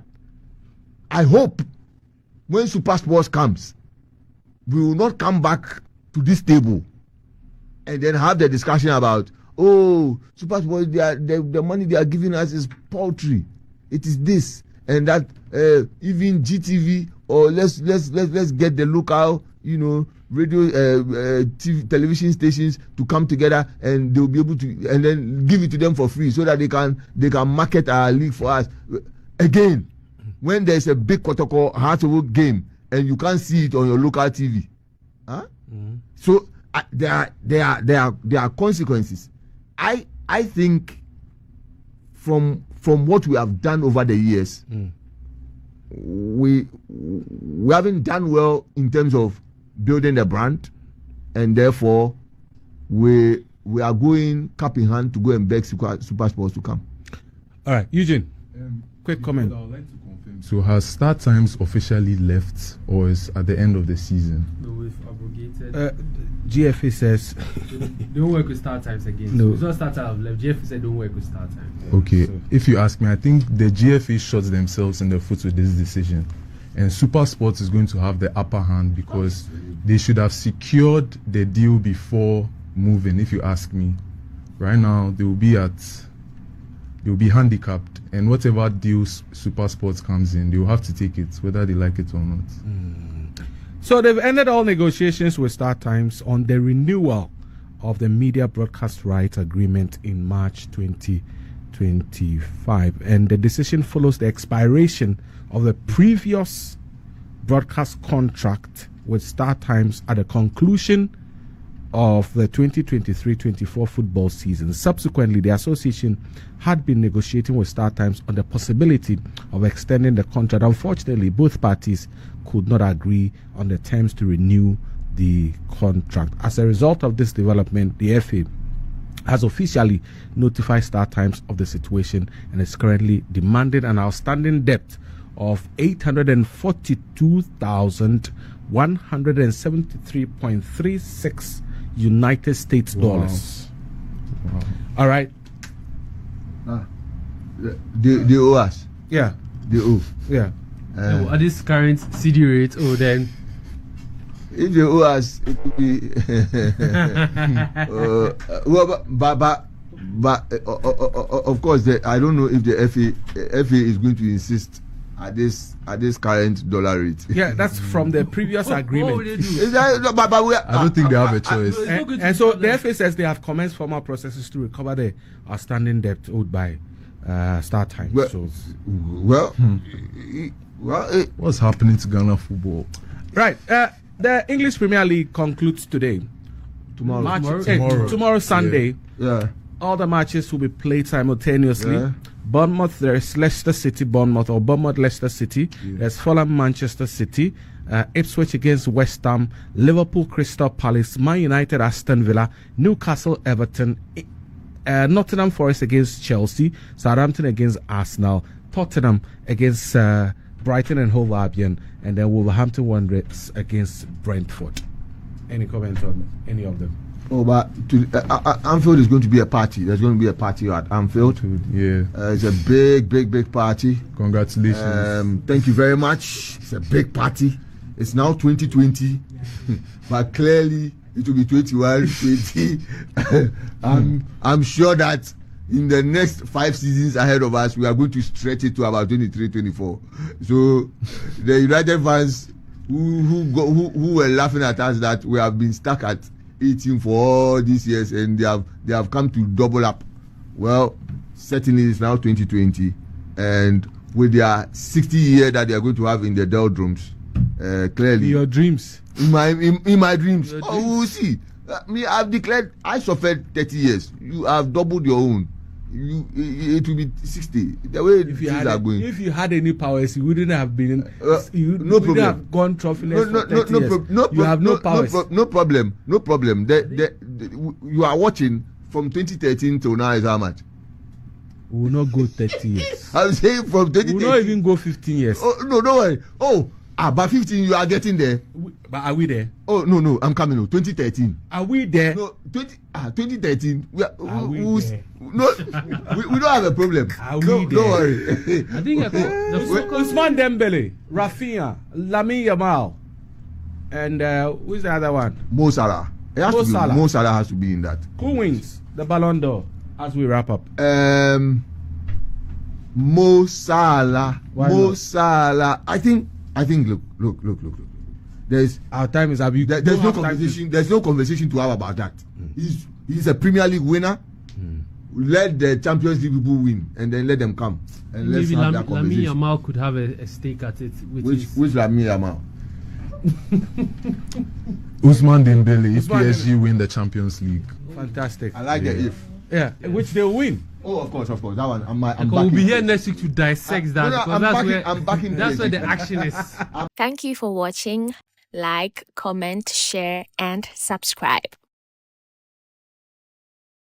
I hope when Super Sports comes, we will not come back to this table and then have the discussion about, oh, Super Sports, the money they are giving us is paltry. It is this and that. Even GTV, or let's get the local, radio, TV, television stations to come together, and they'll be able to, and then give it to them for free so that they can market our league for us. Again, when there's a big Kotoko hard-to-work game and you can't see it on your local TV, huh? Mm-hmm. So there are consequences. I think from what we have done over the years, we haven't done well in terms of building the brand, and therefore we are going cap in hand to go and beg Super Sports to come. All right, Eugene, quick comment. I would like to confirm. So has StarTimes officially left, or is at the end of the season? No, we've abrogated. GFA says don't work with StarTimes again. No. It's not StarTimes left. GFA said don't work with StarTimes. Okay, so if you ask me, I think the GFA shot themselves in the foot with this decision, and Super Sports is going to have the upper hand because they should have secured the deal before moving. If you ask me, right now they will be handicapped, and whatever deals Super Sports comes in, they will have to take it, whether they like it or not. So they've ended all negotiations with StarTimes on the renewal of the media broadcast rights agreement in March 2025, and the decision follows the expiration of the previous broadcast contract with StarTimes at the conclusion of the 2023-24 football season. Subsequently, the association had been negotiating with StarTimes on the possibility of extending the contract. Unfortunately, both parties could not agree on the terms to renew the contract. As a result of this development, the FA has officially notified StarTimes of the situation and is currently demanding an outstanding debt of $842,173.36 United States dollars. Wow. All right. They owe us. Yeah. They owe. Yeah. At this current CD rate, then if they owe us, it will be. But of course, I don't know if the FA is going to insist at this current dollar rate. Yeah, that's from the previous agreement. What would they do? I don't think they have a choice. And so the FA says they have commenced formal processes to recover the outstanding debt owed by StarTimes. What's happening to Ghana football? Right. The English Premier League concludes today. Tomorrow, Sunday. Yeah. All the matches will be played simultaneously. Yeah. Bournemouth, there's Leicester City, Bournemouth, or Bournemouth, Leicester City. Yeah. There's Fulham, Manchester City. Ipswich against West Ham. Liverpool, Crystal Palace. Man United, Aston Villa. Newcastle, Everton. Nottingham Forest against Chelsea. Southampton against Arsenal. Tottenham against Brighton and Hove Albion. And then Wolverhampton Wanderers against Brentford. Any comments on any of them? Oh, but Anfield is going to be a party. There's going to be a party at Anfield. Yeah. It's a big party. Congratulations. Thank you very much. It's a big party. It's now 2020, but clearly it will be 21, 20. I'm sure that in the next 5 seasons ahead of us, we are going to stretch it to about 23, 24. So the United fans who were laughing at us that we have been stuck at 18 for all these years and they have come to double up. Well, certainly it's now 2020, and with their 60 year that they are going to have in the doldrums, clearly your dreams. In my dreams. We'll see. I've declared I suffered 30 years. You have doubled your own. It will be 60. The way things are going. If you had any powers, you wouldn't have been. You wouldn't have gone trophyless for 30 years. You have no powers. No problem. You are watching from 2013 till now is how much? We will not go 30 years. I'm saying from 2013. We will not even go 15 years. Oh, no, don't worry. Oh, But 15, you are getting there. But are we there? Oh, no, I'm coming. 2013. Are we there? No, 2013. We don't have a problem. Are we there? Don't worry. I think Ousmane Dembele, Raphinha, Lamine Yamal, and who's the other one? Mo Salah. Mo Salah has to be in that. Who wins the Ballon d'Or as we wrap up? Mo Salah. Why Mo not? Salah. I think. Look. There's Our time is up. there's no conversation. There's no conversation to have about that. He's a Premier League winner. Let the Champions League people win, and then let them come and let's maybe have that conversation. Lamine Yamal could have a stake at it. Which Lamine Yamal? Ousmane Dembele, if Ousmane PSG win the Champions League. Fantastic. I like the if. Yeah, which they'll win. Oh, of course. That one. I'm We'll be backing here it. next week to dissect that. No, Because I'm backing that's where the it. action is. Thank you for watching. Like, comment, share, and subscribe.